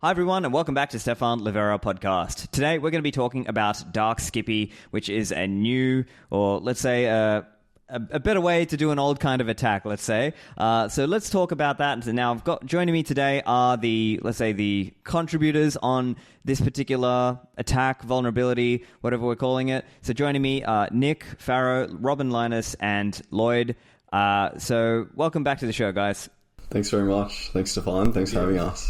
Hi everyone, and welcome back to Stephan Livera podcast. Today we're going to be talking about Dark Skippy, which is a new, or let's say a better way to do an old kind of attack, let's say. So let's talk about that. And now joining me today are the contributors on this particular attack, vulnerability, whatever we're calling it. So joining me are Nick, Farrow, Robin, Linus, and Lloyd. So welcome back to the show, guys. Thanks very much. Thanks, Stephan. Thanks for having us.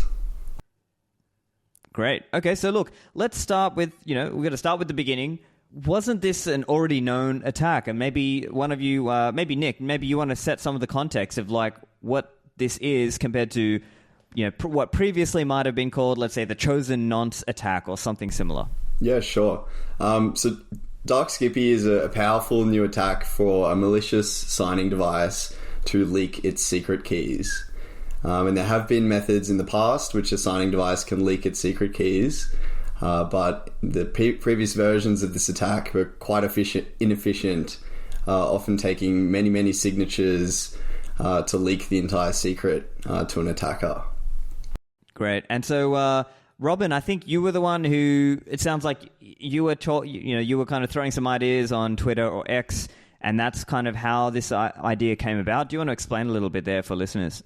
Great. Okay, so look, let's start with, we're going to start with the beginning. Wasn't this an already known attack? And maybe one of you, maybe Nick, maybe you want to set some of the context of like what this is compared to, what previously might have been called, let's say, the chosen nonce attack or something similar. Yeah, sure. So Dark Skippy is a powerful new attack for a malicious signing device to leak its secret keys. And there have been methods in the past which a signing device can leak its secret keys, but the previous versions of this attack were quite inefficient, often taking many signatures to leak the entire secret to an attacker. Great. And so, Robin, I think you were the one who, it sounds like you were you were kind of throwing some ideas on Twitter or X, and that's kind of how this idea came about. Do you want to explain a little bit there for listeners?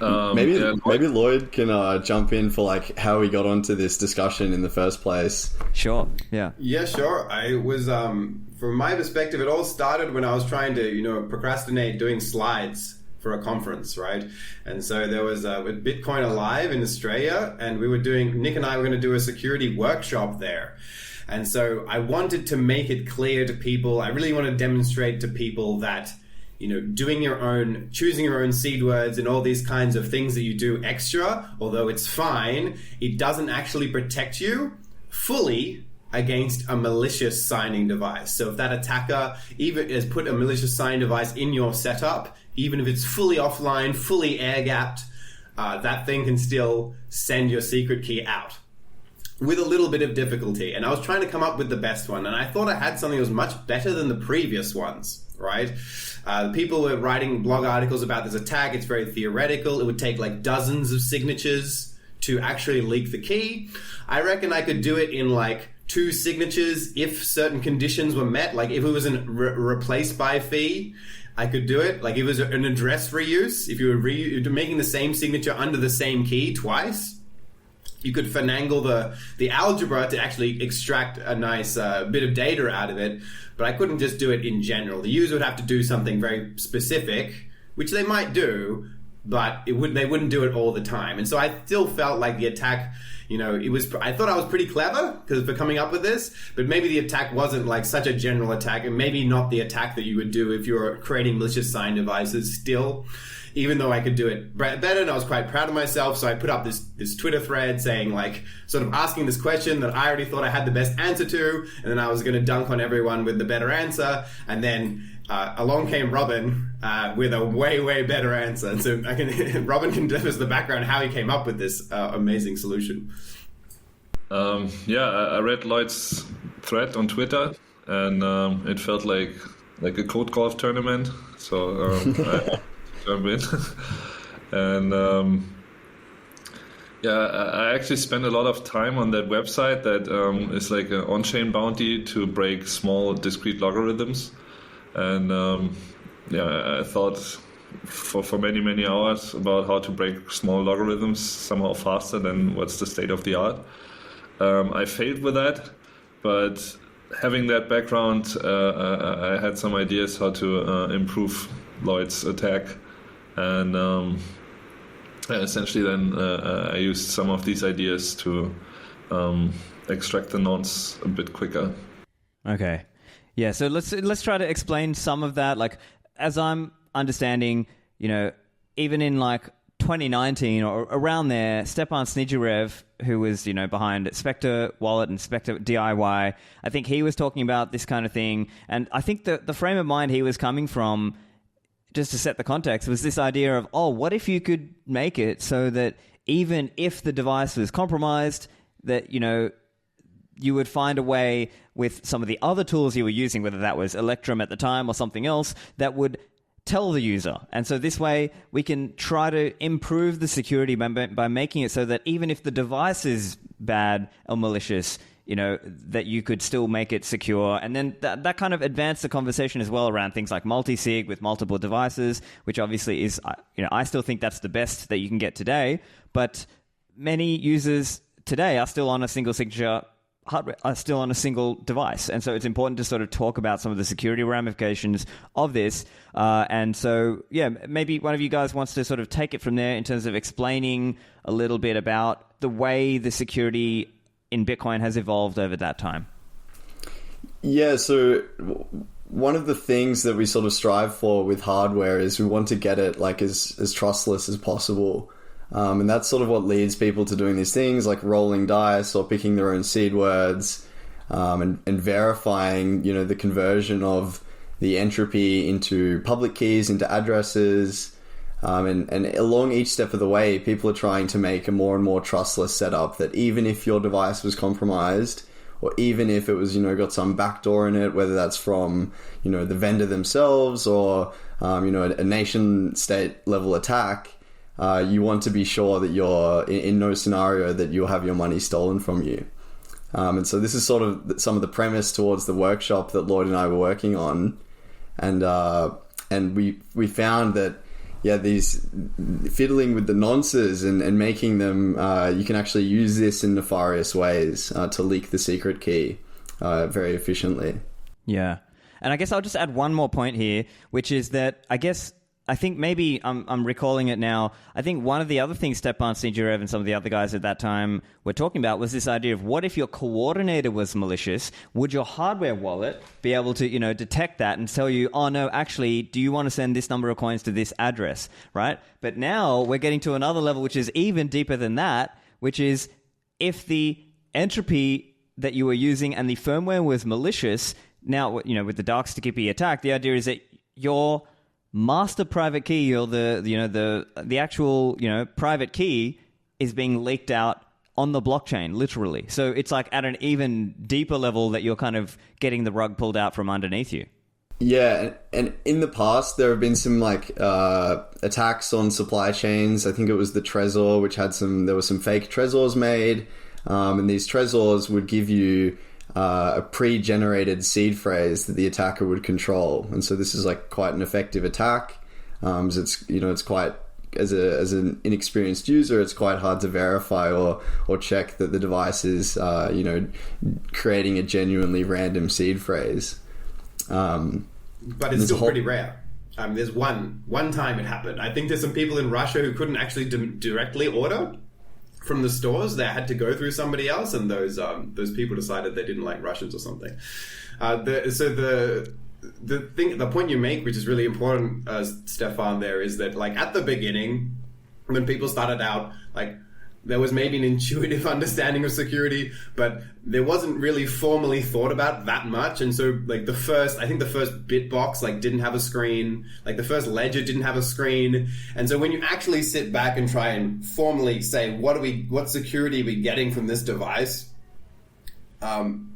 Maybe Lloyd can jump in for like how we got onto this discussion in the first place. Sure. Yeah. Yeah, sure. I was, from my perspective, it all started when I was trying to, procrastinate doing slides for a conference, right? And so there was with Bitcoin Alive in Australia, and Nick and I were going to do a security workshop there. And so I wanted to make it clear to people, I really want to demonstrate to people that choosing your own seed words and all these kinds of things that you do extra, although it's fine, it doesn't actually protect you fully against a malicious signing device. So if that attacker even has put a malicious signing device in your setup, even if it's fully offline, fully air-gapped, that thing can still send your secret key out with a little bit of difficulty. And I was trying to come up with the best one, and I thought I had something that was much better than the previous ones, right? People were writing blog articles about this attack. It's very theoretical. It would take like dozens of signatures to actually leak the key. I reckon I could do it in like 2 signatures if certain conditions were met. Like if it was a replace by fee, I could do it. Like if it was an address reuse, if you were making the same signature under the same key twice, you could finagle the algebra to actually extract a nice bit of data out of it, but I couldn't just do it in general. The user would have to do something very specific, which they might do, but they wouldn't do it all the time. And so I still felt like the attack, I thought I was pretty clever for coming up with this, but maybe the attack wasn't like such a general attack, and maybe not the attack that you would do if you're creating malicious sign devices still. Even though I could do it better, and I was quite proud of myself, so I put up this Twitter thread saying, like, sort of asking this question that I already thought I had the best answer to, and then I was going to dunk on everyone with the better answer, and then along came Robin with a way better answer. And so Robin can give us the background how he came up with this amazing solution. I read Lloyd's thread on Twitter, and it felt like a code golf tournament. So I jump in. And I actually spent a lot of time on that website that is like an on-chain bounty to break small discrete logarithms. And I thought for many hours about how to break small logarithms somehow faster than what's the state of the art. I failed with that, but having that background, I had some ideas how to improve Lloyd's attack. And essentially then I used some of these ideas to extract the nonce a bit quicker. Okay. Yeah, so let's try to explain some of that. Like, as I'm understanding, even in like 2019 or around there, Stephan Snigerev, who was, behind Spectre Wallet and Spectre DIY, I think he was talking about this kind of thing. And I think the frame of mind he was coming from, just to set the context, was this idea of, what if you could make it so that even if the device was compromised, that, you would find a way with some of the other tools you were using, whether that was Electrum at the time or something else, that would tell the user. And so this way we can try to improve the security by making it so that even if the device is bad or malicious, that you could still make it secure. And then that kind of advanced the conversation as well around things like multisig with multiple devices, which obviously is, I still think that's the best that you can get today. But many users today are still on a single signature hardware, are still on a single device. And so it's important to sort of talk about some of the security ramifications of this. And so, maybe one of you guys wants to sort of take it from there in terms of explaining a little bit about the way the security in Bitcoin has evolved over that time. Yeah, so one of the things that we sort of strive for with hardware is we want to get it like as trustless as possible. And that's sort of what leads people to doing these things like rolling dice or picking their own seed words, and verifying, the conversion of the entropy into public keys, into addresses. And along each step of the way, people are trying to make a more and more trustless setup that even if your device was compromised, or even if it was, got some backdoor in it, whether that's from, the vendor themselves or, a nation state level attack, you want to be sure that you're in no scenario that you'll have your money stolen from you. And so this is sort of some of the premise towards the workshop that Lloyd and I were working on. And we found that, these fiddling with the nonces and making them, you can actually use this in nefarious ways to leak the secret key very efficiently. Yeah. And I guess I'll just add one more point here, which is that I think maybe I'm recalling it now. I think one of the other things Stephan Snijirev and some of the other guys at that time were talking about was this idea of what if your coordinator was malicious? Would your hardware wallet be able to, detect that and tell you, oh no, actually, do you want to send this number of coins to this address, right? But now we're getting to another level, which is even deeper than that, which is if the entropy that you were using and the firmware was malicious, now, with the Dark Skippy attack, the idea is that your master private key, or the actual private key, is being leaked out on the blockchain, literally. So it's like at an even deeper level that you're kind of getting the rug pulled out from underneath you. Yeah, and in the past there have been some attacks on supply chains. I think it was the Trezor, which had there were some fake Trezors made, and these Trezors would give you a pre-generated seed phrase that the attacker would control, and so this is quite an effective attack. It's quite, as an inexperienced user, it's quite hard to verify or check that the device is creating a genuinely random seed phrase. But it's still pretty rare. There's one time it happened. I think there's some people in Russia who couldn't actually directly order from the stores. They had to go through somebody else, and those people decided they didn't like Russians or something. The point you make, which is really important, Stephan, there is that at the beginning, when people started out, there was maybe an intuitive understanding of security, but there wasn't really formally thought about that much. And so the first Bitbox didn't have a screen, the first ledger didn't have a screen. And so when you actually sit back and try and formally say, what security are we getting from this device? And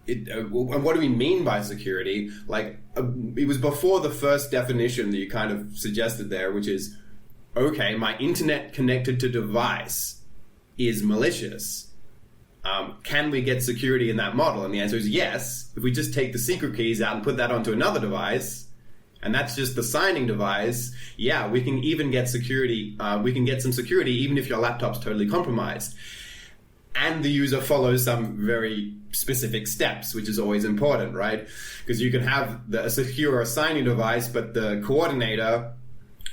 what do we mean by security? It was before the first definition that you kind of suggested there, which is, okay, my internet connected to device is malicious. Can we get security in that model? And the answer is yes. If we just take the secret keys out and put that onto another device, and that's just the signing device, we can even get security. We can get some security even if your laptop's totally compromised. And the user follows some very specific steps, which is always important, right? Because you can have a secure signing device, but the coordinator,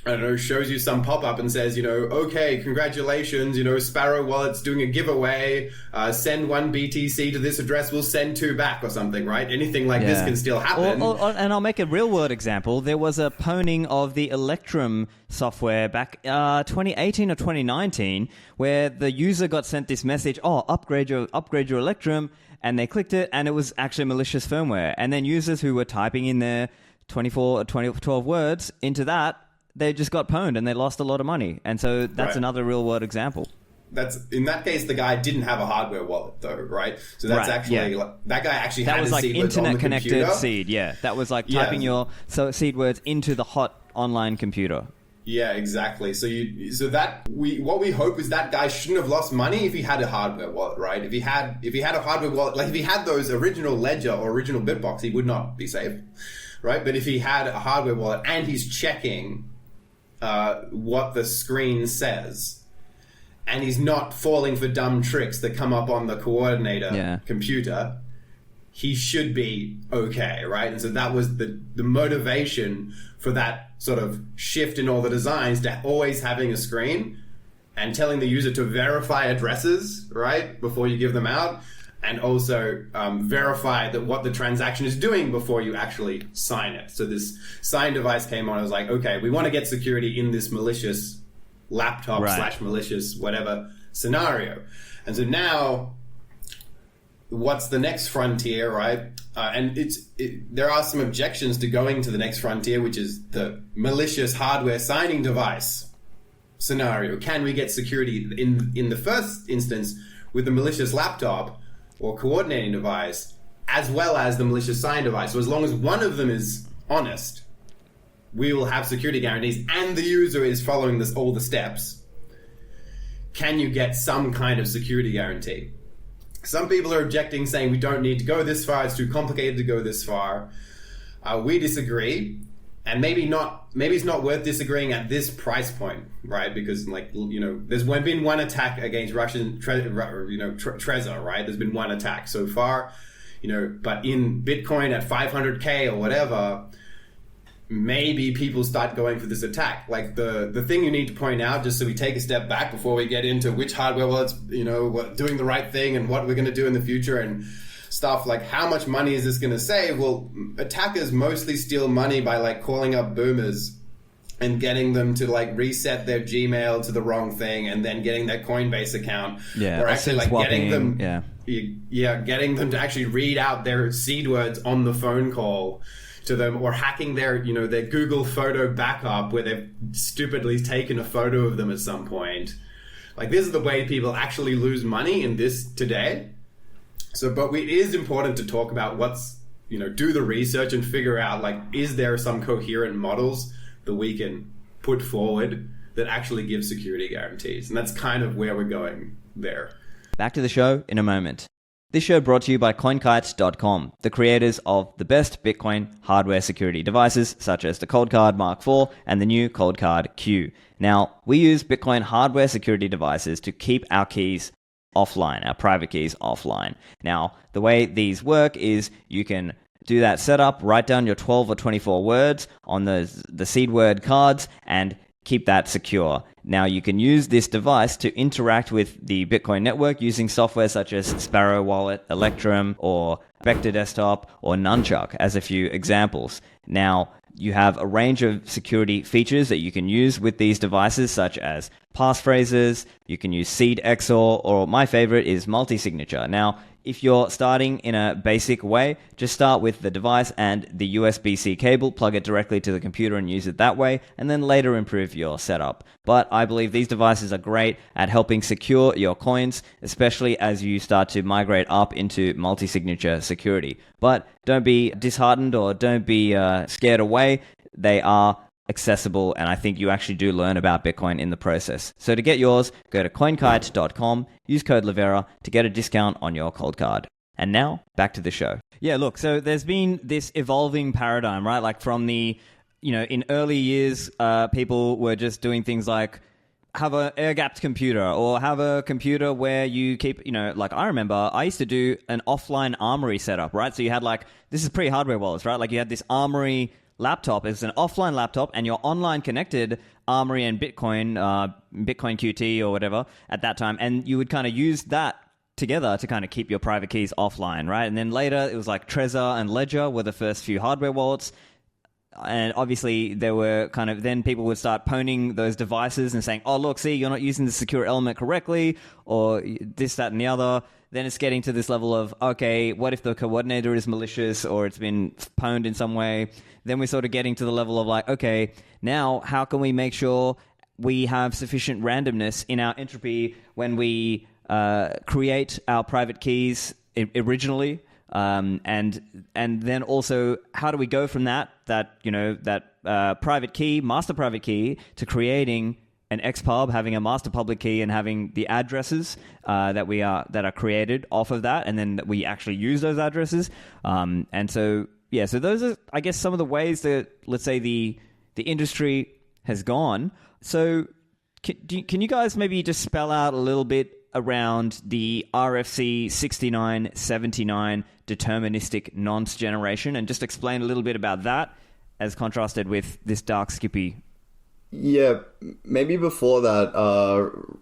I don't know, shows you some pop-up and says, okay, congratulations, Sparrow Wallet's doing a giveaway, send 1 BTC to this address, we'll send 2 back or something, right? Anything like this can still happen. And I'll make a real-world example. There was a pwning of the Electrum software back 2018 or 2019, where the user got sent this message, upgrade your Electrum, and they clicked it, and it was actually malicious firmware. And then users who were typing in their 12 words into that, they just got pwned and they lost a lot of money. And so that's another real world example. In that case, the guy didn't have a hardware wallet though, right? So that's that guy actually had his seed words on the internet connected computer. seed. Yeah, that was typing your seed words into the hot online computer. Yeah, exactly. What we hope is that guy shouldn't have lost money if he had a hardware wallet, right? If he had a hardware wallet, like if he had those original Ledger or original Bitbox, he would not be safe, right? But if he had a hardware wallet and he's checking what the screen says, and he's not falling for dumb tricks that come up on the coordinator computer, he should be okay, right? And so that was the motivation for that sort of shift in all the designs to always having a screen and telling the user to verify addresses, right, before you give them out, and also verify that what the transaction is doing before you actually sign it. So this sign device came on. I was like, okay, we want to get security in this malicious laptop / malicious whatever scenario. And so now, what's the next frontier, right? And there are some objections to going to the next frontier, which is the malicious hardware signing device scenario. Can we get security in the first instance with the malicious laptop or coordinating device, as well as the malicious sign device? So as long as one of them is honest, we will have security guarantees, and the user is following all the steps. Can you get some kind of security guarantee? Some people are objecting, saying we don't need to go this far. It's too complicated to go this far. We disagree, and maybe it's not worth disagreeing at this price point, right? Because there's been one attack against Russian Trezor, right? There's been one attack so far, but in Bitcoin at 500K or whatever, maybe people start going for this attack. Like the thing you need to point out, just so we take a step back before we get into which hardware wallets, doing the right thing and what we're going to do in the future and stuff, like how much money is this going to save? Well, attackers mostly steal money by calling up boomers and getting them to reset their Gmail to the wrong thing, and then getting their Coinbase account, or actually getting them, getting them to actually read out their seed words on the phone call to them, or hacking their Google photo backup where they've stupidly taken a photo of them at some point. This is the way people actually lose money in this today. So, but it is important to talk about do the research and figure out, is there some coherent models that we can put forward that actually give security guarantees? And that's kind of where we're going there. Back to the show in a moment. This show brought to you by CoinKite.com, the creators of the best Bitcoin hardware security devices, such as the Coldcard Mark IV and the new Coldcard Q. Now, we use Bitcoin hardware security devices to keep our keys offline, our private keys offline. Now, the way these work is you can do that setup, write down your 12 or 24 words on the seed word cards, and keep that secure. Now, you can use this device to interact with the Bitcoin network using software such as Sparrow Wallet, Electrum, or Vector Desktop, or Nunchuck as a few examples. Now, you have a range of security features that you can use with these devices, such as passphrases, you can use seed XOR, or my favorite is multi-signature. Now, if you're starting in a basic way, just start with the device and the USB-C cable, plug it directly to the computer and use it that way, and then later improve your setup. But I believe these devices are great at helping secure your coins, especially as you start to migrate up into multi-signature security. But don't be disheartened or don't be scared away. They are accessible, and I think you actually do learn about Bitcoin in the process. So to get yours, go to coinkite.com, use code Livera to get a discount on your cold card. And now, back to the show. Yeah, look, so there's been this evolving paradigm, right? From the, in early years, people were just doing things like have an air-gapped computer, or have a computer where you keep, I remember I used to do an offline Armory setup, right? So you had this is pre-hardware wallets, right? You had this Armory laptop. It's an offline laptop, and you're online connected Armory and Bitcoin QT or whatever at that time, and you would kind of use that together to kind of keep your private keys offline, right? And then later it was Trezor and Ledger were the first few hardware wallets, and obviously there were then people would start pwning those devices and saying, oh look, see, you're not using the secure element correctly, or this, that, and the other. Then it's getting to this level of, okay, what if the coordinator is malicious or it's been pwned in some way? Then we're sort of getting to the level of okay, now how can we make sure we have sufficient randomness in our entropy when we create our private keys originally, and then also how do we go from that private key, master private key, to creating an XPub, having a master public key, and having the addresses that are created off of that, and then that we actually use those addresses. And so those are, I guess, some of the ways that, let's say, the industry has gone. So can you guys maybe just spell out a little bit around the RFC6979 deterministic nonce generation, and just explain a little bit about that as contrasted with this Dark Skippy? Yeah, maybe before that,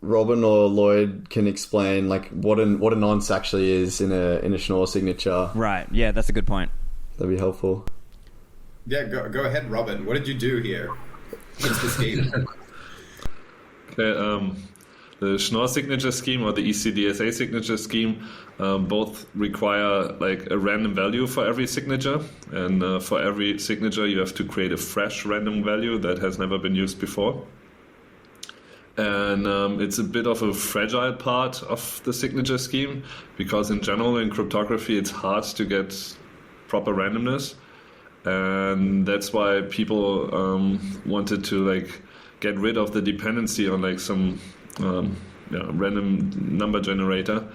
Robin or Lloyd can explain like what a nonce actually is in a Schnorr signature. Right. Yeah, that's a good point. That'd be helpful. Yeah, go ahead, Robin. What did you do here? What's the scheme? Okay, the Schnorr signature scheme or the ECDSA signature scheme both require like a random value for every signature, and for every signature you have to create a fresh random value that has never been used before. And it's a bit of a fragile part of the signature scheme, because in general in cryptography it's hard to get proper randomness, and that's why people wanted to like get rid of the dependency on like some random number generator,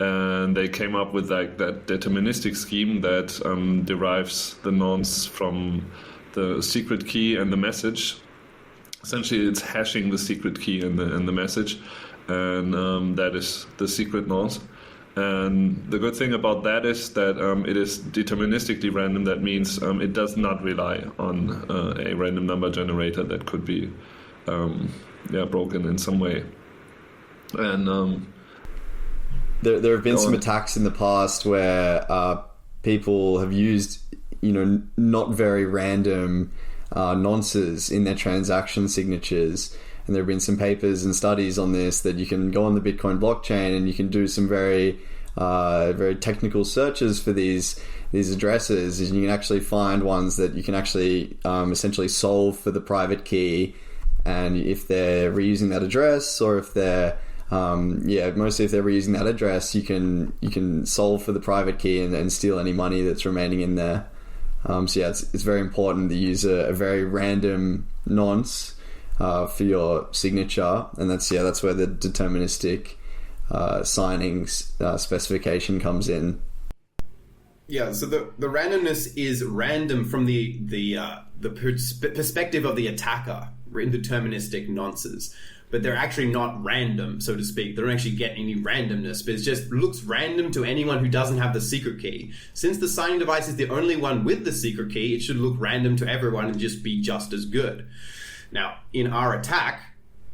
and they came up with like that deterministic scheme that derives the nonce from the secret key and the message. Essentially, it's hashing the secret key and the message, and that is the secret nonce. And the good thing about that is that it is deterministically random. That means it does not rely on a random number generator that could be broken in some way. And there have been some attacks in the past where people have used, not very random nonces in their transaction signatures. And there have been some papers and studies on this, that you can go on the Bitcoin blockchain and you can do some very technical searches for these addresses, and you can actually find ones that you can actually essentially solve for the private key. And if they're reusing that address, or if they're mostly if they're reusing that address, you can solve for the private key and steal any money that's remaining in there. It's very important to use a very random nonce for your signature, and that's where the deterministic signing specification comes in. Yeah, so the randomness is random from the perspective of the attacker in deterministic nonces, but they're actually not random, so to speak. They don't actually get any randomness, but it just looks random to anyone who doesn't have the secret key. Since the signing device is the only one with the secret key, it should look random to everyone and just be just as good. Now, in our attack,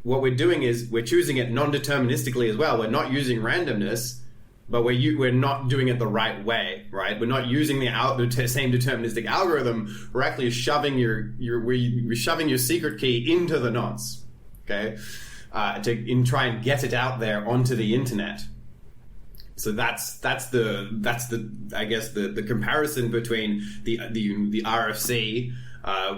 what we're doing is we're choosing it non-deterministically as well. We're not using randomness, but we're not doing it the right way, right? We're not using the same deterministic algorithm. We're actually shoving we're shoving your secret key into the nonce, okay? To try and get it out there onto the internet. So that's the I guess the comparison between the RFC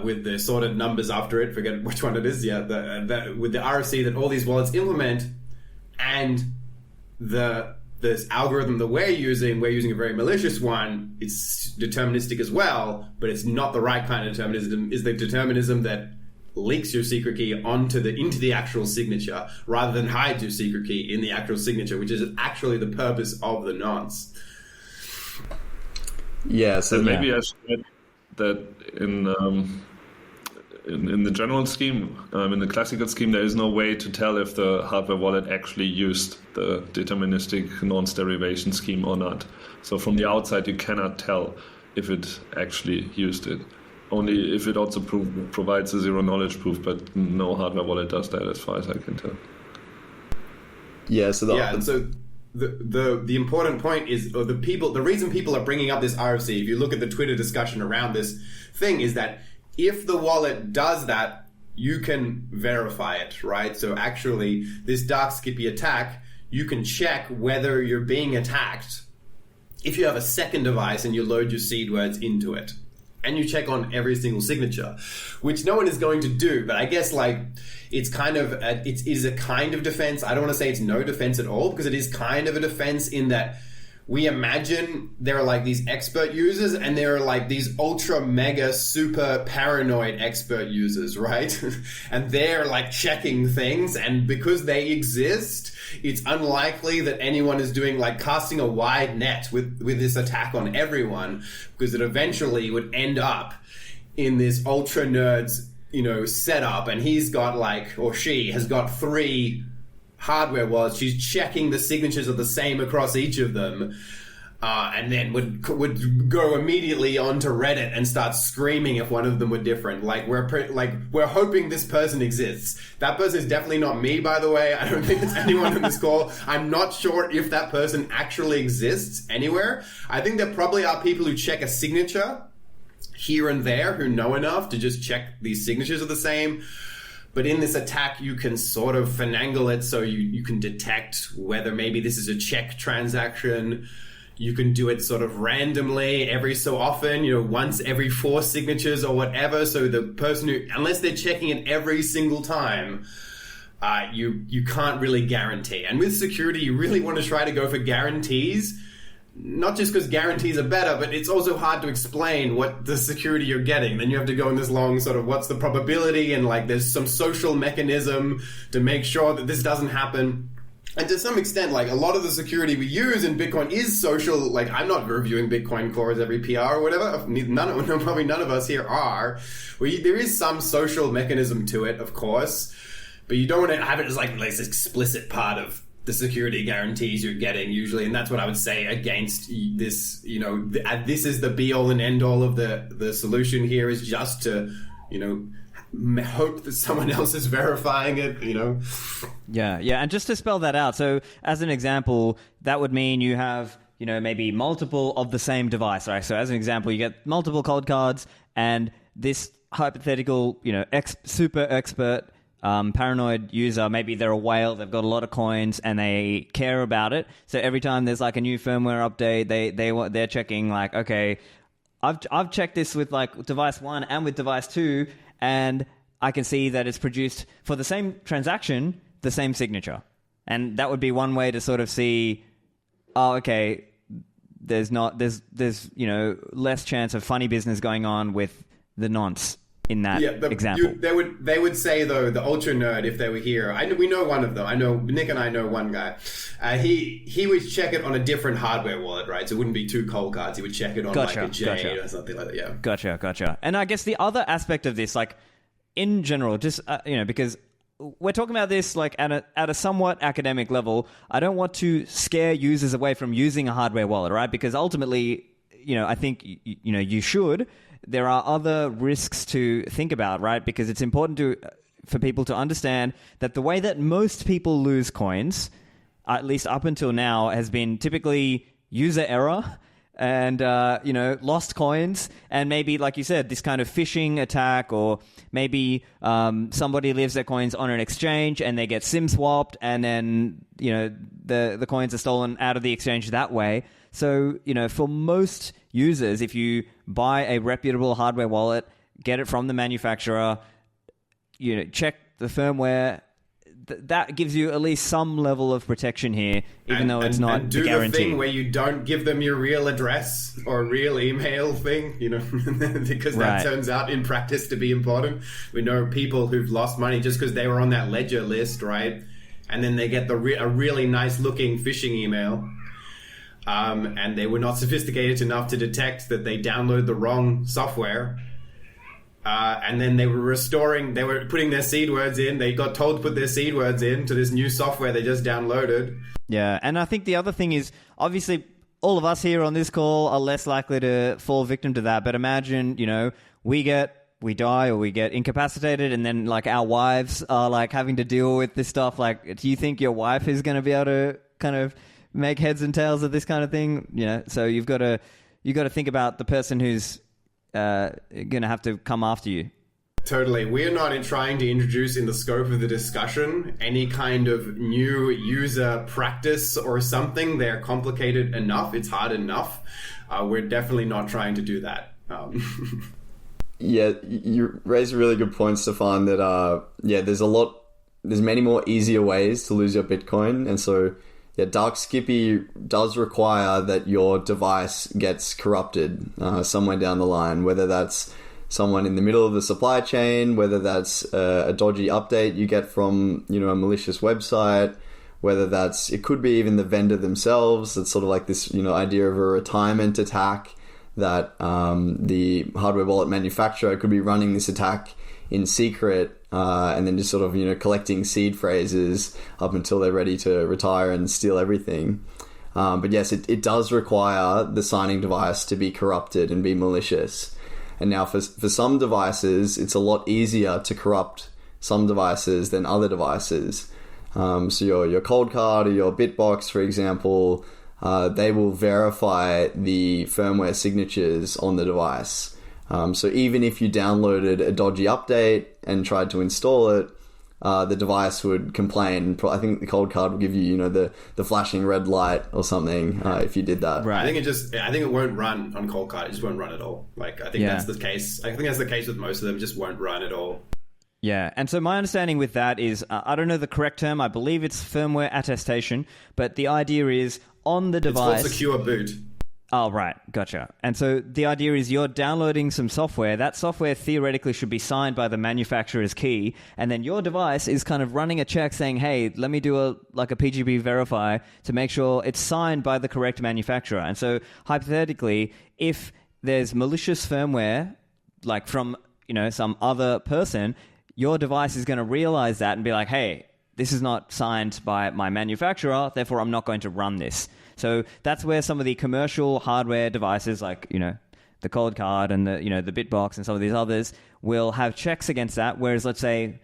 with the sorted numbers after it, forget which one it is, with the RFC that all these wallets implement, and this algorithm that we're using a very malicious one. It's deterministic as well, but it's not the right kind of determinism. Is the determinism that leaks your secret key into the actual signature, rather than hides your secret key in the actual signature, which is actually the purpose of the nonce. Yeah, so maybe I should add that in the general scheme, in the classical scheme, there is no way to tell if the hardware wallet actually used the deterministic nonce derivation scheme or not. So from the outside, you cannot tell if it actually used it. Only if it also provides a zero knowledge proof, but no hardware wallet does that, as far as I can tell. Yeah. So the important point is the reason people are bringing up this RFC. If you look at the Twitter discussion around this thing, is that if the wallet does that, you can verify it, right? So actually, this Dark Skippy attack, you can check whether you're being attacked if you have a second device and you load your seed words into it. And you check on every single signature, which no one is going to do. But I guess it's kind of it is a kind of defense. I don't want to say it's no defense at all, because it is kind of a defense in that we imagine there are like these expert users and there are like these ultra mega super paranoid expert users, right? And they're like checking things, and because they exist, it's unlikely that anyone is doing like casting a wide net with this attack on everyone, because it eventually would end up in this ultra nerds, setup, and he's got like, or she has got 3 hardware wallets. She's checking the signatures are the same across each of them, and then would go immediately onto Reddit and start screaming if one of them were different. Like we're hoping this person exists. That person is definitely not me, by the way. I don't think it's anyone on this call. I'm not sure if that person actually exists anywhere. I think there probably are people who check a signature here and there who know enough to just check these signatures are the same. But in this attack, you can sort of finagle it so you can detect whether maybe this is a check transaction. You can do it sort of randomly every so often, once every 4 signatures or whatever. So the person who, unless they're checking it every single time, you can't really guarantee. And with security, you really want to try to go for guarantees. Not just because guarantees are better, but it's also hard to explain what the security you're getting. Then you have to go in this long sort of what's the probability, and like there's some social mechanism to make sure that this doesn't happen. And to some extent, like a lot of the security we use in Bitcoin is social. Like I'm not reviewing Bitcoin cores every PR or whatever. Probably none of us here are. There is some social mechanism to it, of course, but you don't want to have it as like this explicit part of the security guarantees you're getting usually. And that's what I would say against this, this is the be all and end all of the solution here, is just to, hope that someone else is verifying it, Yeah. And just to spell that out. So as an example, that would mean you have, maybe multiple of the same device, right? So as an example, you get multiple cold cards, and this hypothetical, super expert paranoid user, maybe they're a whale, they've got a lot of coins and they care about it. So every time there's like a new firmware update, they're checking like, okay, I've checked this with like device 1 and with device 2, and I can see that it's produced for the same transaction, the same signature. And that would be one way to sort of see, okay, there's less chance of funny business going on with the nonce in that example. They would say, though, the ultra nerd, if they were here, we know one of them. I know Nick and I know one guy. He would check it on a different hardware wallet, right? So it wouldn't be 2 cold cards. He would check it on like a J or something like that. Yeah. Gotcha. And I guess the other aspect of this, like in general, just because we're talking about this like at a somewhat academic level, I don't want to scare users away from using a hardware wallet, right? Because ultimately, I think you should. There are other risks to think about, right? Because it's important for people to understand that the way that most people lose coins, at least up until now, has been typically user error and, lost coins. And maybe, like you said, this kind of phishing attack, or maybe somebody leaves their coins on an exchange and they get SIM swapped, and then, the coins are stolen out of the exchange that way. So, for most users, if you buy a reputable hardware wallet, get it from the manufacturer, check the firmware, that gives you at least some level of protection here, even though it's not do guaranteed. The thing where you don't give them your real address or real email thing, because that turns out in practice to be important. We know people who've lost money just because they were on that ledger list, right? And then they get a really nice looking phishing email. And they were not sophisticated enough to detect that they downloaded the wrong software. And then they were putting their seed words in. They got told to put their seed words in to this new software they just downloaded. Yeah, and I think the other thing is, obviously, all of us here on this call are less likely to fall victim to that. But imagine, we die or we get incapacitated, and then like our wives are like having to deal with this stuff. Like, do you think your wife is going to be able to kind of make heads and tails of this kind of thing? So you've got to think about the person who's going to have to come after you. Totally. We're not trying to introduce in the scope of the discussion any kind of new user practice or something. They're complicated enough. It's hard enough. We're definitely not trying to do that. Yeah, you raise a really good point, Stephan, that there's many more easier ways to lose your Bitcoin. And so Dark Skippy does require that your device gets corrupted somewhere down the line, whether that's someone in the middle of the supply chain, whether that's a dodgy update you get from, a malicious website, whether it could be even the vendor themselves. It's sort of like this, idea of a retirement attack, that the hardware wallet manufacturer could be running this attack in secret, and then just sort of, collecting seed phrases up until they're ready to retire and steal everything. But yes, it does require the signing device to be corrupted and be malicious. And now for some devices, it's a lot easier to corrupt some devices than other devices. So your cold card or your Bitbox, for example, they will verify the firmware signatures on the device. So even if you downloaded a dodgy update and tried to install it, the device would complain. I think the cold card will give you, the flashing red light or something if you did that. Right. I think it won't run on cold card. It just won't run at all. Like, I think that's the case. I think that's the case with most of them. Just won't run at all. Yeah, and so my understanding with that is, I don't know the correct term, I believe it's firmware attestation, but the idea is on the device... It's called secure boot. Oh, right, gotcha. And so the idea is you're downloading some software, that software theoretically should be signed by the manufacturer's key, and then your device is kind of running a check saying, hey, let me do a PGB verify to make sure it's signed by the correct manufacturer. And so hypothetically, if there's malicious firmware, like from, some other person, your device is going to realize that and be like, hey, this is not signed by my manufacturer, therefore I'm not going to run this. So that's where some of the commercial hardware devices like, the cold card and the Bitbox and some of these others will have checks against that. Whereas let's say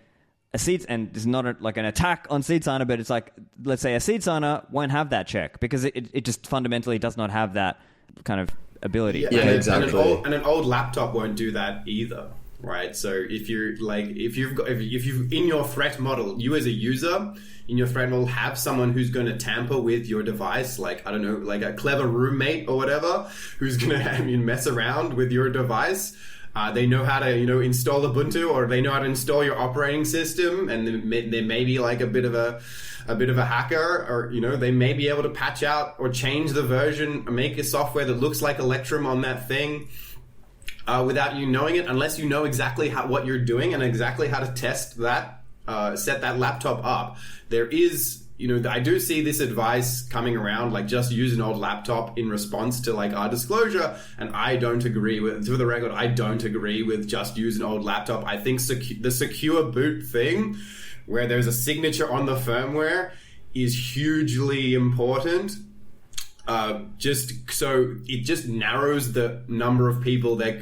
a seed, and it's not like an attack on seed signer, but it's like, let's say a seed signer won't have that check because it just fundamentally does not have that kind of ability. Yeah, exactly. And an old laptop won't do that either. Right, so if you've in your threat model, you as a user in your threat model have someone who's going to tamper with your device, like I don't know, like a clever roommate or whatever, who's going to mess around with your device. They know how to install Ubuntu, or they know how to install your operating system, and they may be like a bit of a hacker, or they may be able to patch out or change the version or make a software that looks like Electrum on that thing. Without you knowing it, unless you know exactly what you're doing and exactly how to test that, set that laptop up. There is, I do see this advice coming around, like just use an old laptop in response to like our disclosure, and I don't agree with, for the record, I don't agree with just use an old laptop. I think the secure boot thing, where there's a signature on the firmware, is hugely important. Just so it just narrows the number of people that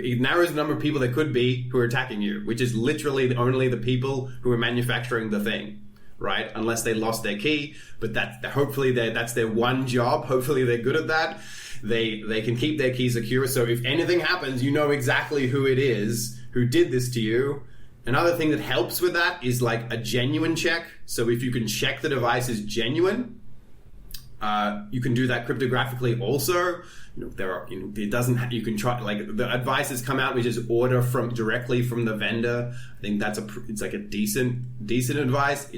could be who are attacking you, which is literally only the people who are manufacturing the thing, right? Unless they lost their key, but hopefully that's their one job. Hopefully they're good at that. They can keep their key secure. So if anything happens, you know exactly who it is who did this to you. Another thing that helps with that is like a genuine check. So if you can check the device is genuine, you can do that cryptographically also. You can try, like the advice has come out, which is order directly from the vendor. I think it's like a decent advice.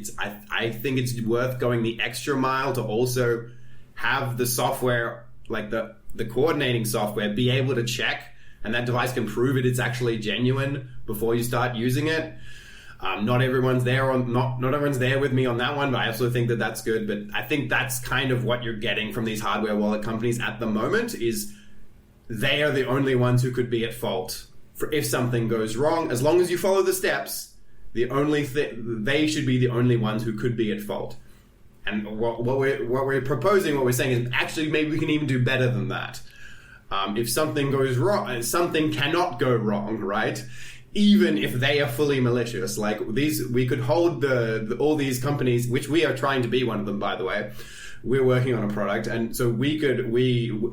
I think it's worth going the extra mile to also have the software, like the coordinating software, be able to check, and that device can prove it's actually genuine before you start using it. Not everyone's there not everyone's there with me on that one, but I also think that that's good. But I think that's kind of what you're getting from these hardware wallet companies at the moment, is they are the only ones who could be at fault for if something goes wrong. As long as you follow the steps, they should be the only ones who could be at fault. And what we're proposing, what we're saying is actually maybe we can even do better than that. If something goes wrong, something cannot go wrong, right? Even if they are fully malicious, like these, we could hold all these companies, which we are trying to be one of them, by the way. We're working on a product, and so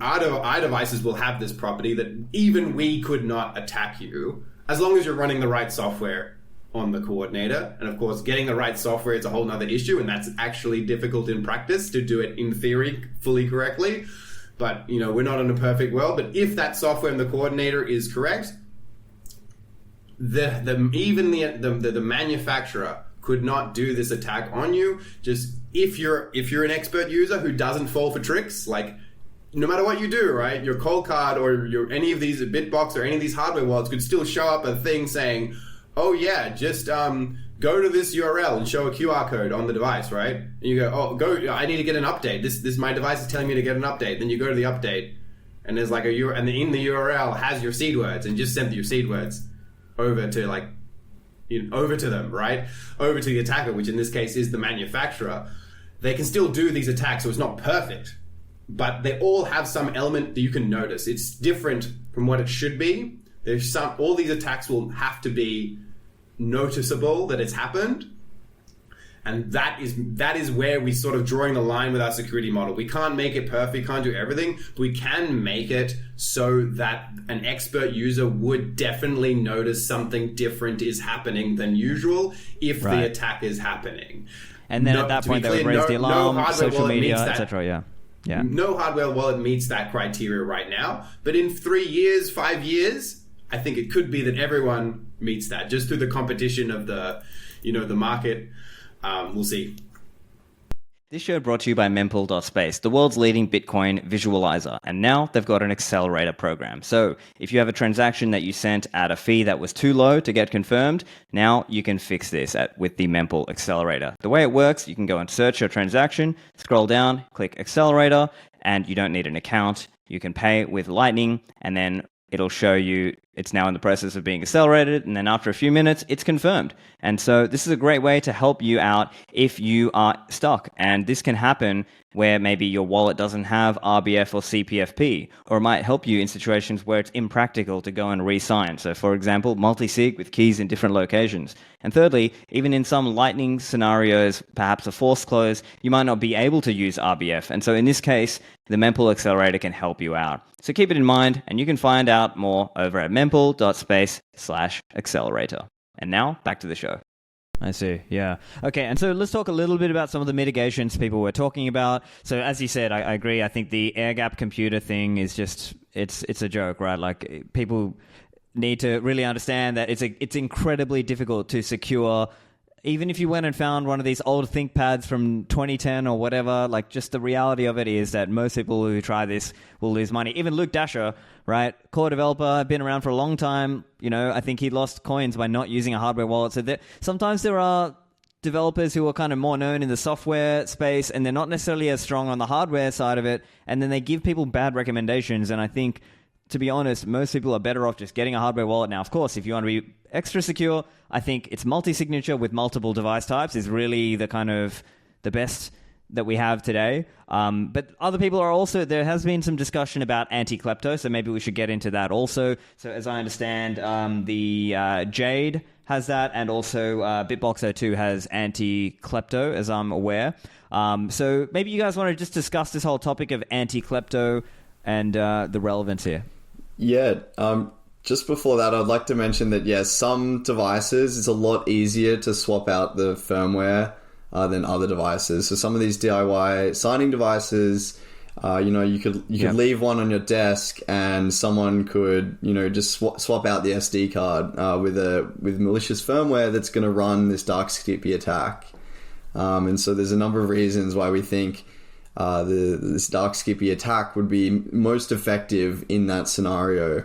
our devices will have this property that even we could not attack you, as long as you're running the right software on the coordinator. And of course, getting the right software is a whole nother issue, and that's actually difficult in practice to do it in theory fully correctly. But we're not in a perfect world. But if that software in the coordinator is correct, the manufacturer could not do this attack on you. Just if you're an expert user who doesn't fall for tricks, like no matter what you do, right? Your cold card or any of these Bitbox or any of these hardware wallets could still show up a thing saying, oh yeah, just go to this URL and show a QR code on the device, right? And you go, I need to get an update. This my device is telling me to get an update. Then you go to the update, and there's like and in the URL has your seed words, and just send your seed words over to over to them, right? Over to the attacker, which in this case is the manufacturer. They can still do these attacks, so it's not perfect, but they all have some element that you can notice. It's different from what it should be. All these attacks will have to be noticeable that it's happened, and that is where we sort of drawing the line with our security model. We can't make it perfect, can't do everything, but we can make it so that an expert user would definitely notice something different is happening than usual if the attack is happening. And then at that point they would raise the alarm, social media, etc. Yeah. No hardware wallet meets that criteria right now, but in 3 years, 5 years, I think it could be that everyone meets that just through the competition of the market. We'll see. This show brought to you by mempool.space, the world's leading Bitcoin visualizer. And now they've got an accelerator program. So if you have a transaction that you sent at a fee that was too low to get confirmed, now you can fix this with the mempool accelerator. The way it works, you can go and search your transaction, scroll down, click accelerator, and you don't need an account. You can pay with Lightning, and then it'll show you it's now in the process of being accelerated, and then after a few minutes, it's confirmed. And so this is a great way to help you out if you are stuck. And this can happen where maybe your wallet doesn't have RBF or CPFP, or it might help you in situations where it's impractical to go and re-sign. So for example, multisig with keys in different locations. And thirdly, even in some Lightning scenarios, perhaps a forced close, you might not be able to use RBF. And so in this case, the mempool accelerator can help you out. So keep it in mind, and you can find out more over at mempool.space/accelerator. And now, back to the show. I see, yeah. Okay, and so let's talk a little bit about some of the mitigations people were talking about. So as you said, I agree. I think the air gap computer thing is just, it's a joke, right? Like, people need to really understand that it's incredibly difficult to secure. Even if you went and found one of these old ThinkPads from 2010 or whatever, like, just the reality of it is that most people who try this will lose money. Even Luke Dasher, right, core developer, been around for a long time. I think he lost coins by not using a hardware wallet. So sometimes there are developers who are kind of more known in the software space, and they're not necessarily as strong on the hardware side of it, and then they give people bad recommendations. And I think, to be honest, most people are better off just getting a hardware wallet. Now, of course, if you want to be extra secure, I think it's multi-signature with multiple device types is really the kind of the best that we have today. But other people are also, there has been some discussion about anti-klepto, so maybe we should get into that also. So as I understand, the Jade has that, and also Bitbox02 has anti-klepto, as I'm aware. So maybe you guys want to just discuss this whole topic of anti-klepto and the relevance here. Yeah, just before that, I'd like to mention that, some devices, it's a lot easier to swap out the firmware than other devices. So some of these DIY signing devices, you could leave one on your desk, and someone could, just swap out the SD card with malicious firmware that's going to run this Dark Skippy attack. And so there's a number of reasons why we think this Dark Skippy attack would be most effective in that scenario.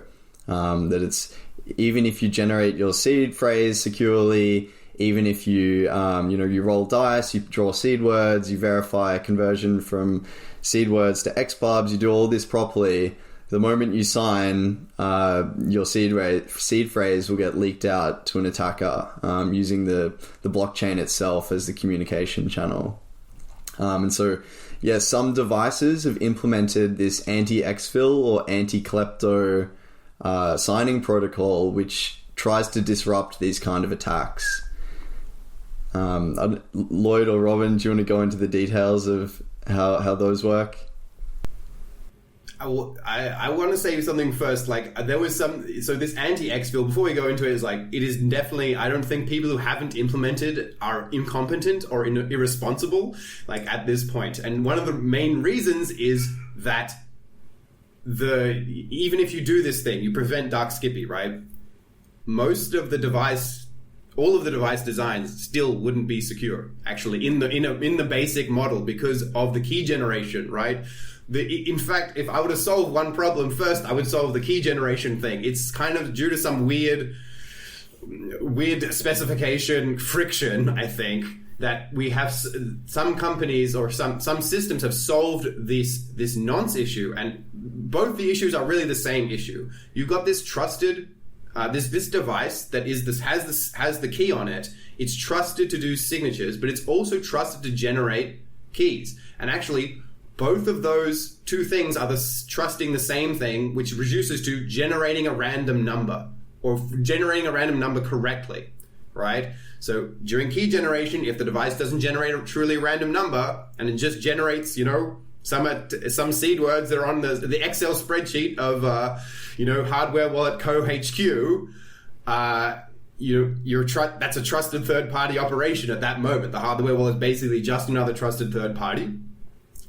That it's, even if you generate your seed phrase securely, even if you you roll dice, you draw seed words, you verify a conversion from seed words to XBubs, you do all this properly, the moment you sign, your seed phrase will get leaked out to an attacker using the blockchain itself as the communication channel. And so, some devices have implemented this anti-exfil or anti-klepto signing protocol, which tries to disrupt these kind of attacks. Lloyd or Robin, do you want to go into the details of how those work? I want to say something first. Like, there was so this anti-exfil, before we go into it, is like, it is definitely, I don't think people who haven't implemented are incompetent or irresponsible, like, at this point. And one of the main reasons is that even if you do this thing, you prevent Dark Skippy, right? Most of the device all of the device designs still wouldn't be secure, actually, in the basic model, because of the key generation, right? In fact, if I were to solve one problem first, I would solve the key generation thing. It's kind of due to some weird specification friction, I think, that we have some companies or some systems have solved this nonce issue, and both the issues are really the same issue. You've got this trusted this device that has the key on it. It's trusted to do signatures, but it's also trusted to generate keys. And actually, both of those two things are trusting the same thing, which reduces to generating a random number, or generating a random number correctly, right? So during key generation, if the device doesn't generate a truly random number and it just generates, some seed words that are on the Excel spreadsheet of Hardware Wallet Co. HQ, that's a trusted third-party operation at that moment. The hardware wallet is basically just another trusted third party.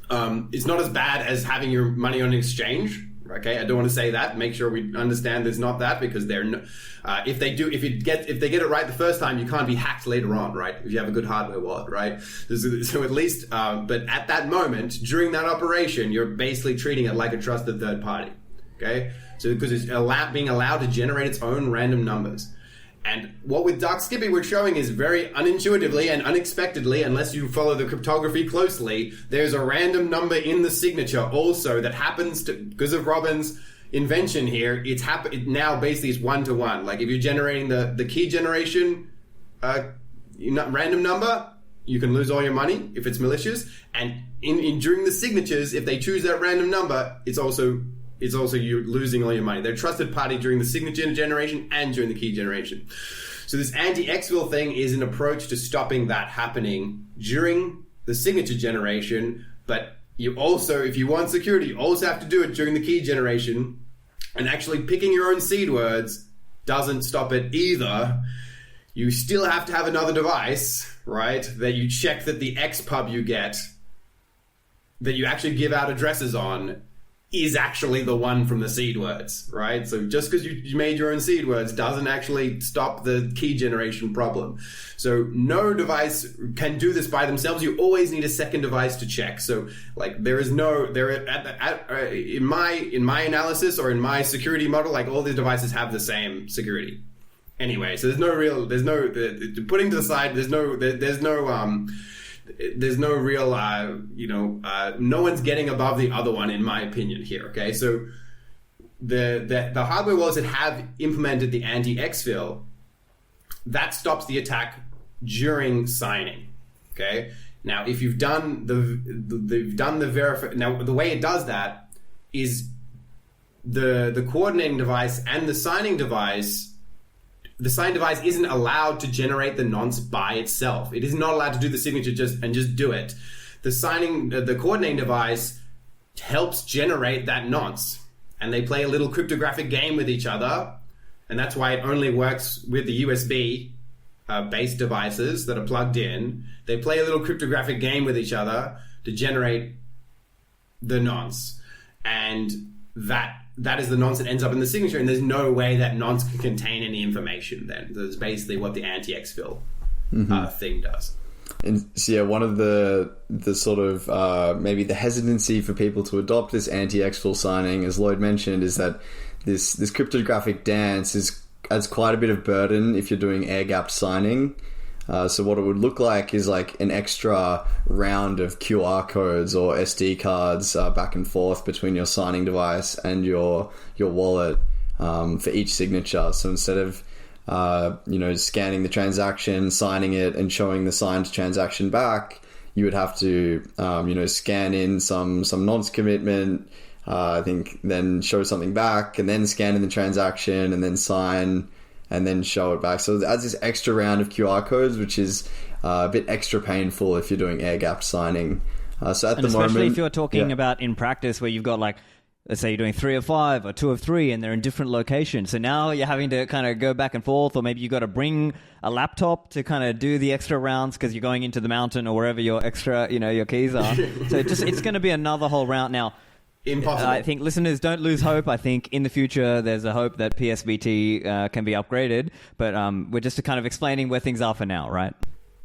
It's not as bad as having your money on an exchange. Okay, I don't want to say that. Make sure we understand there's not that, because if they get it right the first time, you can't be hacked later on, right? If you have a good hardware wallet, right? So at least, but at that moment, during that operation, you're basically treating it like a trusted third party. Okay, so because it's being allowed to generate its own random numbers. And what with Dark Skippy we're showing is very unintuitively and unexpectedly, unless you follow the cryptography closely, there's a random number in the signature also that happens to, because of Robin's invention here, it now basically is 1-to-1. Like if you're generating the key generation random number, you can lose all your money if it's malicious. And during the signatures, if they choose that random number, it's also you losing all your money. They're a trusted party during the signature generation and during the key generation. So this anti-exfil thing is an approach to stopping that happening during the signature generation, but you also, if you want security, you also have to do it during the key generation. And actually picking your own seed words doesn't stop it either. You still have to have another device, right, that you check that the XPub you get, that you actually give out addresses on, is actually the one from the seed words, right? So just because you made your own seed words doesn't actually stop the key generation problem. So no device can do this by themselves. You always need a second device to check. So like in my analysis or in my security model, like all these devices have the same security. Anyway, so no one's getting above the other one, in my opinion here, okay? So the hardware wallets that have implemented the anti-exfil, that stops the attack during signing, okay? Now, if you've done the verify, now the way it does that is the coordinating device and the signing device. The sign device isn't allowed to generate the nonce by itself. It is not allowed to do the signature just do it. The coordinating device helps generate that nonce, and they play a little cryptographic game with each other, and that's why it only works with the USB based devices that are plugged in. They play a little cryptographic game with each other to generate the nonce, and that is the nonce that ends up in the signature, and there's no way that nonce can contain any information then. That's basically what the anti-exfil thing does. And so, yeah, one of the sort of maybe the hesitancy for people to adopt this anti-exfil signing, as Lloyd mentioned, is that this cryptographic dance adds quite a bit of burden if you're doing air-gapped signing. So what it would look like is like an extra round of QR codes or SD cards back and forth between your signing device and your wallet for each signature. So instead of scanning the transaction, signing it, and showing the signed transaction back, you would have to scan in some nonce commitment, I think, then show something back, and then scan in the transaction, and then sign, and then show it back. So it adds this extra round of QR codes, which is a bit extra painful if you're doing air-gapped signing. So at the moment, especially if you're talking about in practice where you've got, like, let's say you're doing 3 of 5 or 2 of 3 and they're in different locations. So now you're having to kind of go back and forth, or maybe you got to bring a laptop to kind of do the extra rounds because you're going into the mountain or wherever your extra, your keys are. So it's going to be another whole round. Now, Impossible. I think listeners don't lose hope. I think in the future there's a hope that PSBT can be upgraded, but we're just kind of explaining where things are for now, right?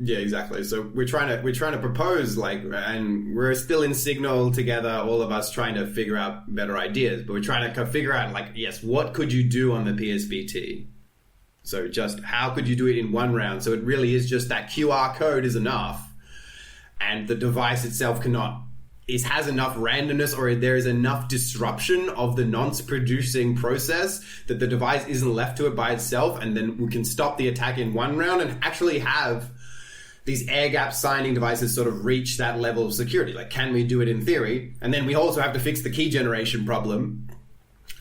Yeah, exactly. So we're trying to propose, like, and we're still in Signal together, all of us trying to figure out better ideas, but we're trying to figure out, like, yes, what could you do on the PSBT? So just how could you do it in one round? So it really is just that QR code is enough, and the device itself has enough randomness, or there is enough disruption of the nonce producing process that the device isn't left to it by itself, and then we can stop the attack in one round and actually have these air gap signing devices sort of reach that level of security. Like, can we do it in theory? And then we also have to fix the key generation problem,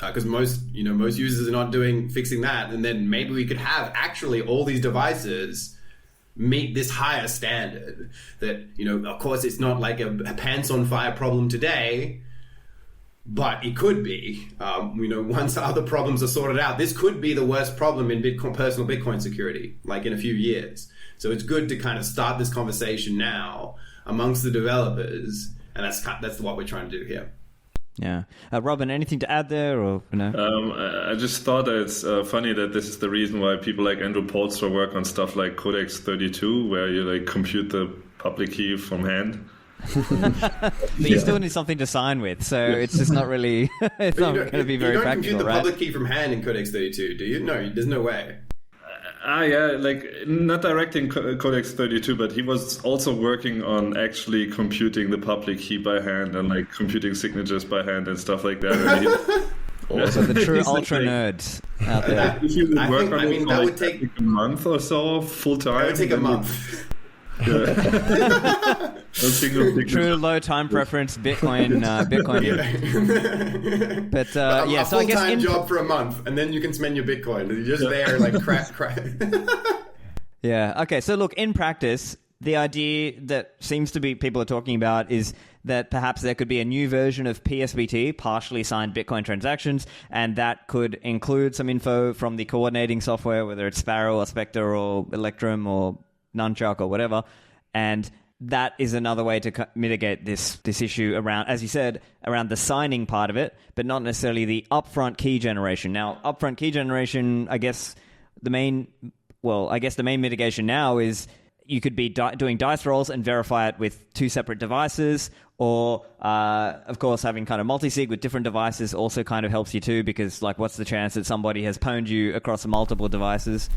because most users are not fixing that. And then maybe we could have actually all these devices meet this higher standard that, of course it's not like a pants on fire problem today, but it could be, once other problems are sorted out, this could be the worst problem in personal Bitcoin security, like in a few years. So it's good to kind of start this conversation now amongst the developers, and that's what we're trying to do here. Yeah. Robin, anything to add there, or no? I just thought that it's funny that this is the reason why people like Andrew Polstra work on stuff like Codex 32, where you like compute the public key from hand. But you still need something to sign with, so it's just not really. It's not going to be very practical, right? You don't compute the public key from hand in Codex 32, do you? No, there's no way. Yeah, like not directly in Codex 32, but he was also working on actually computing the public key by hand and like computing signatures by hand and stuff like that. Also, the true ultra nerds out there. If you would work on it for that like, would take a month or so, full time. It would take a month. Yeah. True low time preference Bitcoin. But yeah, so I guess full-time job for a month, and then you can spend your Bitcoin. You're just there, like crack. Yeah. Okay. So look, in practice, the idea that seems to be people are talking about is that perhaps there could be a new version of PSBT, partially signed Bitcoin transactions, and that could include some info from the coordinating software, whether it's Sparrow or Spectre or Electrum or Nunchuck or whatever, and that is another way to mitigate this issue around, as you said, around the signing part of it, but not necessarily the upfront key generation. Now, upfront key generation, I guess the main mitigation now is you could be doing dice rolls and verify it with two separate devices, or of course having kind of multisig with different devices also kind of helps you too, because like what's the chance that somebody has pwned you across multiple devices?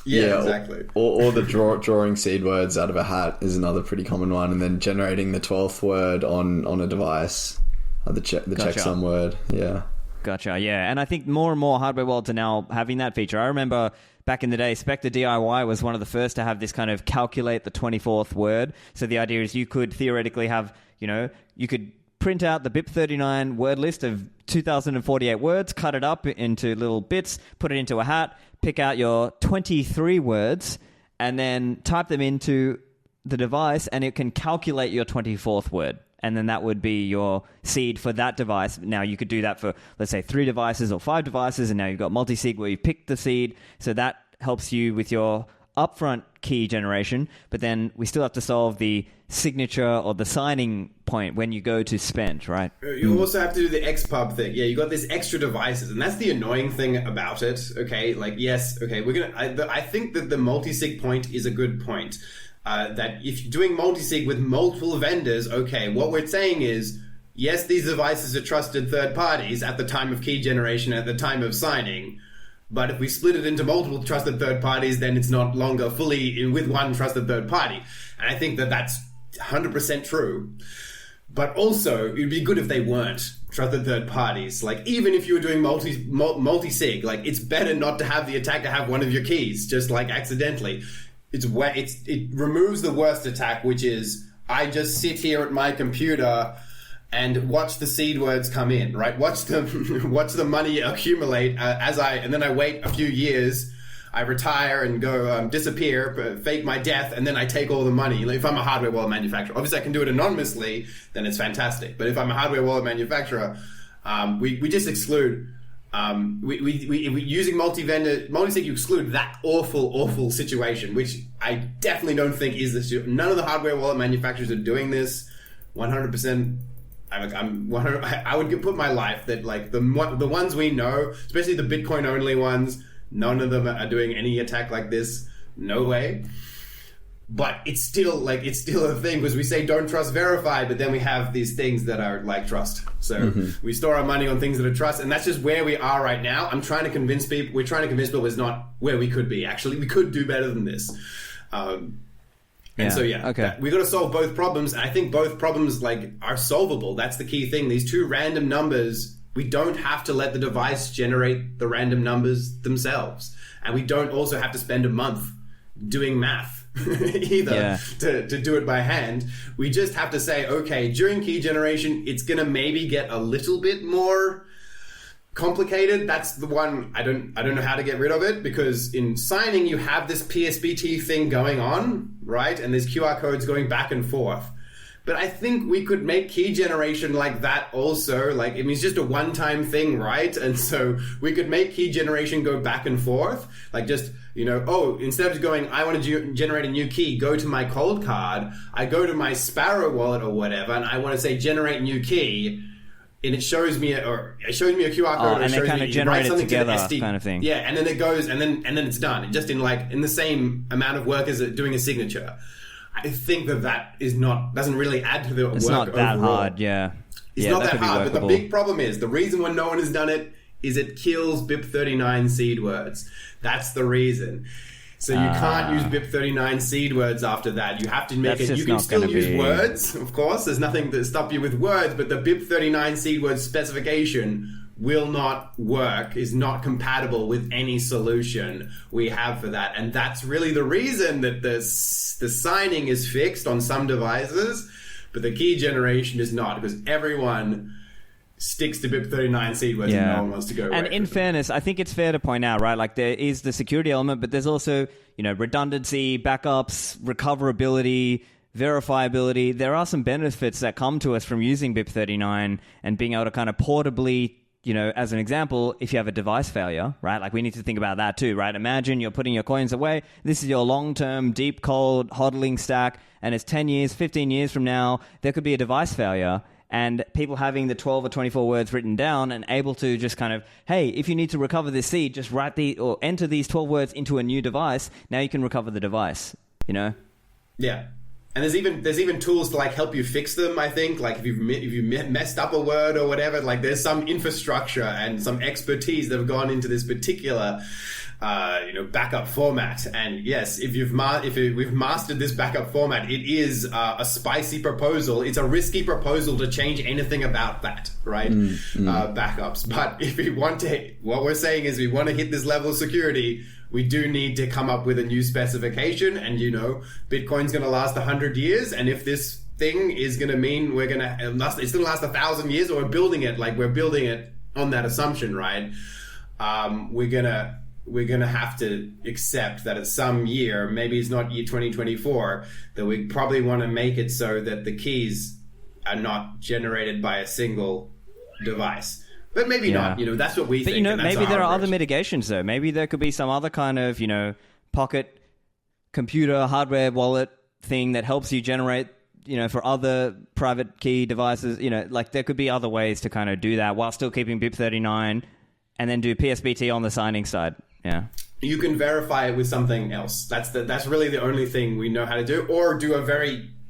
Yeah, exactly. Or the drawing seed words out of a hat is another pretty common one, and then generating the 12th word on a device, the checksum word. Yeah. Gotcha. Yeah, and I think more and more hardware wallets are now having that feature. I remember back in the day, Spectre DIY was one of the first to have this kind of calculate the 24th word. So the idea is you could theoretically have, you could print out the BIP39 word list of 2048 words, cut it up into little bits, put it into a hat, pick out your 23 words, and then type them into the device, and it can calculate your 24th word. And then that would be your seed for that device. Now, you could do that for, let's say, 3 devices or 5 devices, and now you've got multisig where you pick the seed. So that helps you with your upfront key generation, but then we still have to solve the signature or the signing point when you go to spend, right? You also have to do the XPub thing. Yeah, you got these extra devices, and that's the annoying thing about it. Okay, like yes, okay, I think that the multisig point is a good point. That if you're doing multisig with multiple vendors, okay, what we're saying is yes, these devices are trusted third parties at the time of key generation, at the time of signing. But if we split it into multiple trusted third parties, then it's not longer fully with one trusted third party. And I think that that's 100% true. But also, it'd be good if they weren't trusted third parties. Like, even if you were doing multi-sig, like, it's better not to have the attack to have one of your keys, just like accidentally. It removes the worst attack, which is, I just sit here at my computer and watch the seed words come in, right? Watch the money accumulate and then I wait a few years, I retire and go disappear, fake my death, and then I take all the money. Like, if I'm a hardware wallet manufacturer, obviously I can do it anonymously, then it's fantastic. But if I'm a hardware wallet manufacturer, we just exclude. We using multi-vendor multisig, you exclude that awful situation, which I definitely don't think is the. None of the hardware wallet manufacturers are doing this 100%. I would put my life that like the ones we know, especially the Bitcoin only ones, none of them are doing any attack like this. No way. But it's still a thing because we say don't trust, verify, but then we have these things that are like trust. So we store our money on things that are trust, and that's just where we are right now. We're trying to convince people it's not where we could be. Actually, we could do better than this. We got to solve both problems. And I think both problems like are solvable. That's the key thing. These two random numbers, we don't have to let the device generate the random numbers themselves, and we don't also have to spend a month doing math either to do it by hand. We just have to say, okay, during key generation, it's gonna maybe get a little bit more complicated. That's the one I don't know how to get rid of it, because in signing you have this PSBT thing going on, right? And there's QR codes going back and forth. But I think we could make key generation like that also. Like, I mean, it's just a one-time thing, right? And so we could make key generation go back and forth. Like just, instead of going, I want to generate a new key, go to my cold card, I go to my Sparrow wallet or whatever, and I want to say generate new key, and it shows me a QR code, and they kind of generate it together, kind of thing. Yeah, and then it goes, and then it's done, just in the same amount of work as doing a signature. I think that doesn't really add to the work. It's not that overall. Hard, yeah. It's not that hard, but the big problem is, the reason why no one has done it is it kills BIP39 seed words. That's the reason. So you can't use BIP39 seed words after that. You have to make it. You can still use words, of course. There's nothing to stop you with words, but the BIP39 seed word specification will not work, is not compatible with any solution we have for that. And that's really the reason that the signing is fixed on some devices, but the key generation is not, because everyone sticks to BIP39 seed words and no one wants to go away. And in fairness, I think it's fair to point out, right, like there is the security element, but there's also, redundancy, backups, recoverability, verifiability. There are some benefits that come to us from using BIP39 and being able to kind of portably, as an example, if you have a device failure, right? Like we need to think about that too, right? Imagine you're putting your coins away. This is your long-term, deep, cold, hodling stack, and it's 10 years, 15 years from now, there could be a device failure, and people having the 12 or 24 words written down and able to just kind of, hey, if you need to recover this seed, just write or enter these 12 words into a new device. Now you can recover the device, Yeah. And there's even tools to like help you fix them. I think like if you messed up a word or whatever, like there's some infrastructure and some expertise that have gone into this particular backup format. And yes, if we've mastered this backup format, it is a spicy proposal. It's a risky proposal to change anything about that, right? Backups. But if we want to, what we're saying is we want to hit this level of security, we do need to come up with a new specification. And Bitcoin's going to last 100 years, and if this thing is going to mean it's going to last 1,000 years, or we're building it on that assumption, right? We're gonna have to accept that at some year, maybe it's not year 2024, that we probably want to make it so that the keys are not generated by a single device. But maybe not, that's what we think. But, maybe there are other mitigations, though. Maybe there could be some other kind of, pocket computer, hardware, wallet thing that helps you generate, for other private key devices. Like there could be other ways to kind of do that while still keeping BIP39 and then do PSBT on the signing side. Yeah. You can verify it with something else. That's really the only thing we know how to do, or do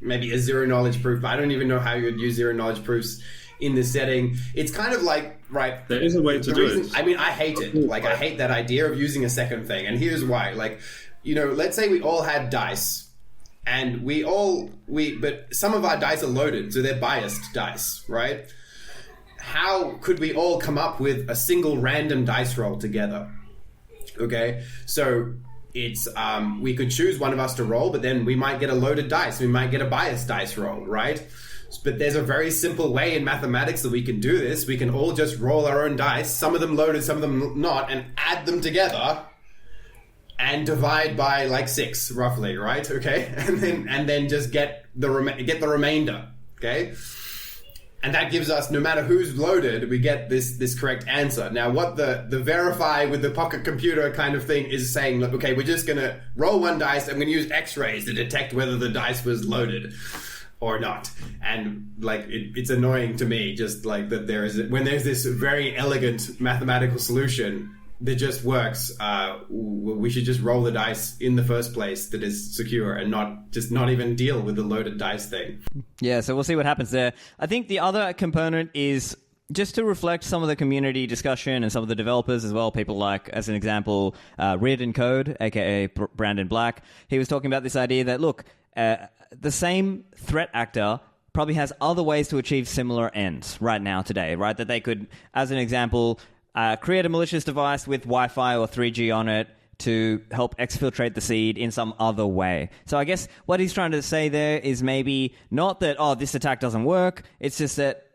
maybe a zero knowledge proof. But I don't even know how you would use zero knowledge proofs in this setting. It's kind of like, right, there is a way to do it. I mean, I hate it. Like, I hate that idea of using a second thing. And here's why. Like, let's say we all had dice, and but some of our dice are loaded, so they're biased dice, right? How could we all come up with a single random dice roll together? Okay, so it's we could choose one of us to roll, but then we might get a loaded dice. We might get a biased dice roll, right? But there's a very simple way in mathematics that we can do this. We can all just roll our own dice, some of them loaded, some of them not, and add them together and divide by like 6 roughly, right? Okay, and then just get the remainder. Okay. And that gives us, no matter who's loaded, we get this correct answer. Now, what the verify with the pocket computer kind of thing is saying, look, okay, we're just going to roll one dice. I'm going to use X-rays to detect whether the dice was loaded. or not. And like it's annoying to me, just like that when there's this very elegant mathematical solution that just works, we should just roll the dice in the first place that is secure and not even deal with the loaded dice thing. Yeah, so we'll see what happens there. I think the other component is just to reflect some of the community discussion and some of the developers as well. People like, as an example, Rid and Code, aka Brandon Black. He was talking about this idea that, look, the same threat actor probably has other ways to achieve similar ends right now today, right? That they could, as an example, create a malicious device with Wi-Fi or 3G on it to help exfiltrate the seed in some other way. So I guess what he's trying to say there is maybe not that, this attack doesn't work. It's just that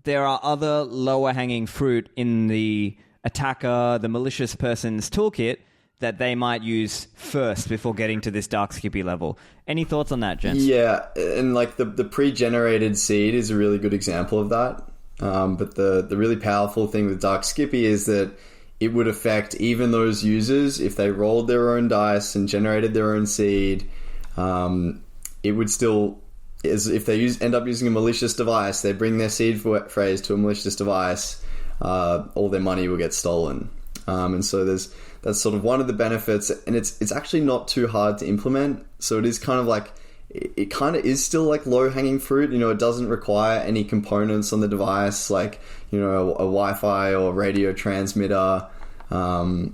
there are other lower hanging fruit in the attacker, the malicious person's toolkit that they might use first before getting to this Dark Skippy level. Any thoughts on that, gents? Yeah, and like the pre-generated seed is a really good example of that. But the really powerful thing with Dark Skippy is that it would affect even those users if they rolled their own dice and generated their own seed. It would still, if they end up using a malicious device, they bring their seed phrase to a malicious device, all their money will get stolen. And so that's sort of one of the benefits, and it's actually not too hard to implement. So it is kind of like, it kind of is still like low-hanging fruit. It doesn't require any components on the device, like, a Wi-Fi or radio transmitter. And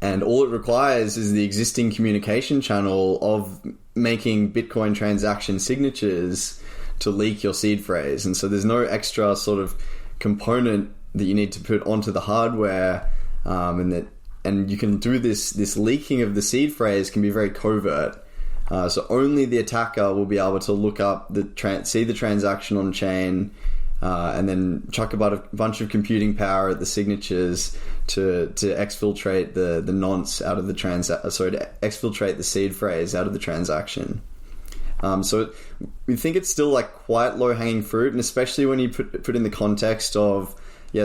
all it requires is the existing communication channel of making Bitcoin transaction signatures to leak your seed phrase. And so there's no extra sort of component that you need to put onto the hardware, and you can do this leaking of the seed phrase can be very covert. So only the attacker will be able to look up see the transaction on chain, and then chuck about a bunch of computing power at the signatures to exfiltrate the nonce out of the to exfiltrate the seed phrase out of the transaction. So we think it's still like quite low hanging fruit, and especially when you put in the context of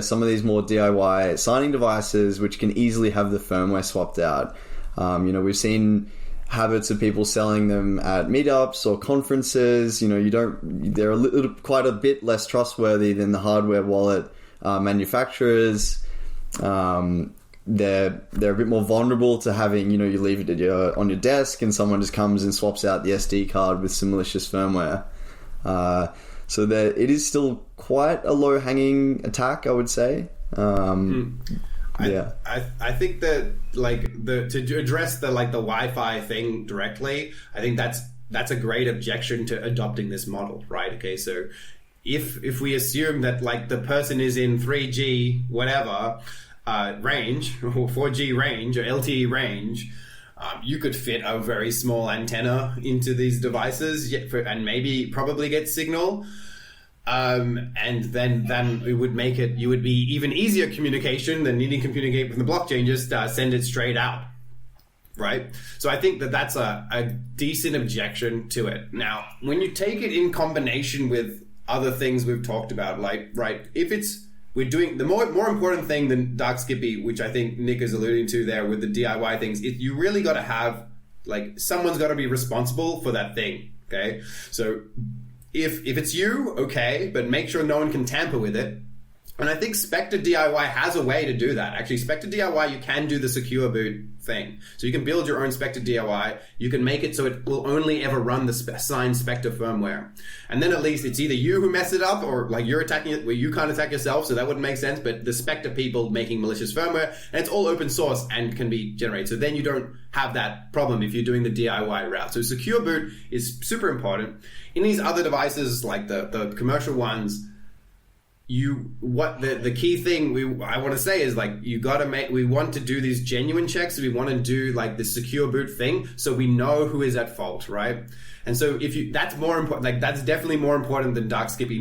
some of these more DIY signing devices, which can easily have the firmware swapped out. We've seen habits of people selling them at meetups or conferences. They're quite a bit less trustworthy than the hardware wallet manufacturers. They're a bit more vulnerable to having, you leave it on your desk and someone just comes and swaps out the SD card with some malicious firmware. So it is still quite a low-hanging attack, I would say. I think that to address the Wi-Fi thing directly, I think that's a great objection to adopting this model, right? Okay, so if we assume that the person is in 3G whatever range or 4G range or LTE range, you could fit a very small antenna into these devices and probably get signal. And then it would make it, you would be even easier communication than needing to communicate with the blockchain, just send it straight out, right? So I think that that's a decent objection to it. Now, when you take it in combination with other things we've talked about, we're doing the more important thing than Dark Skippy, which I think Nick is alluding to there with the DIY things, you really got to have, someone's got to be responsible for that thing, okay? So if it's you, okay, but make sure no one can tamper with it. And I think Spectre DIY has a way to do that. Actually, Spectre DIY, you can do the secure boot thing. So you can build your own Spectre DIY. You can make it so it will only ever run the signed Spectre firmware. And then at least it's either you who mess it up or you're attacking it where you can't attack yourself, so that wouldn't make sense. But the Spectre people making malicious firmware, and it's all open source and can be generated. So then you don't have that problem if you're doing the DIY route. So secure boot is super important. In these other devices, like the commercial ones, the key thing I want to say is we want to do these genuine checks. We want to do the secure boot thing so we know who is at fault, right? And so that's more important. That's definitely more important than Dark Skippy.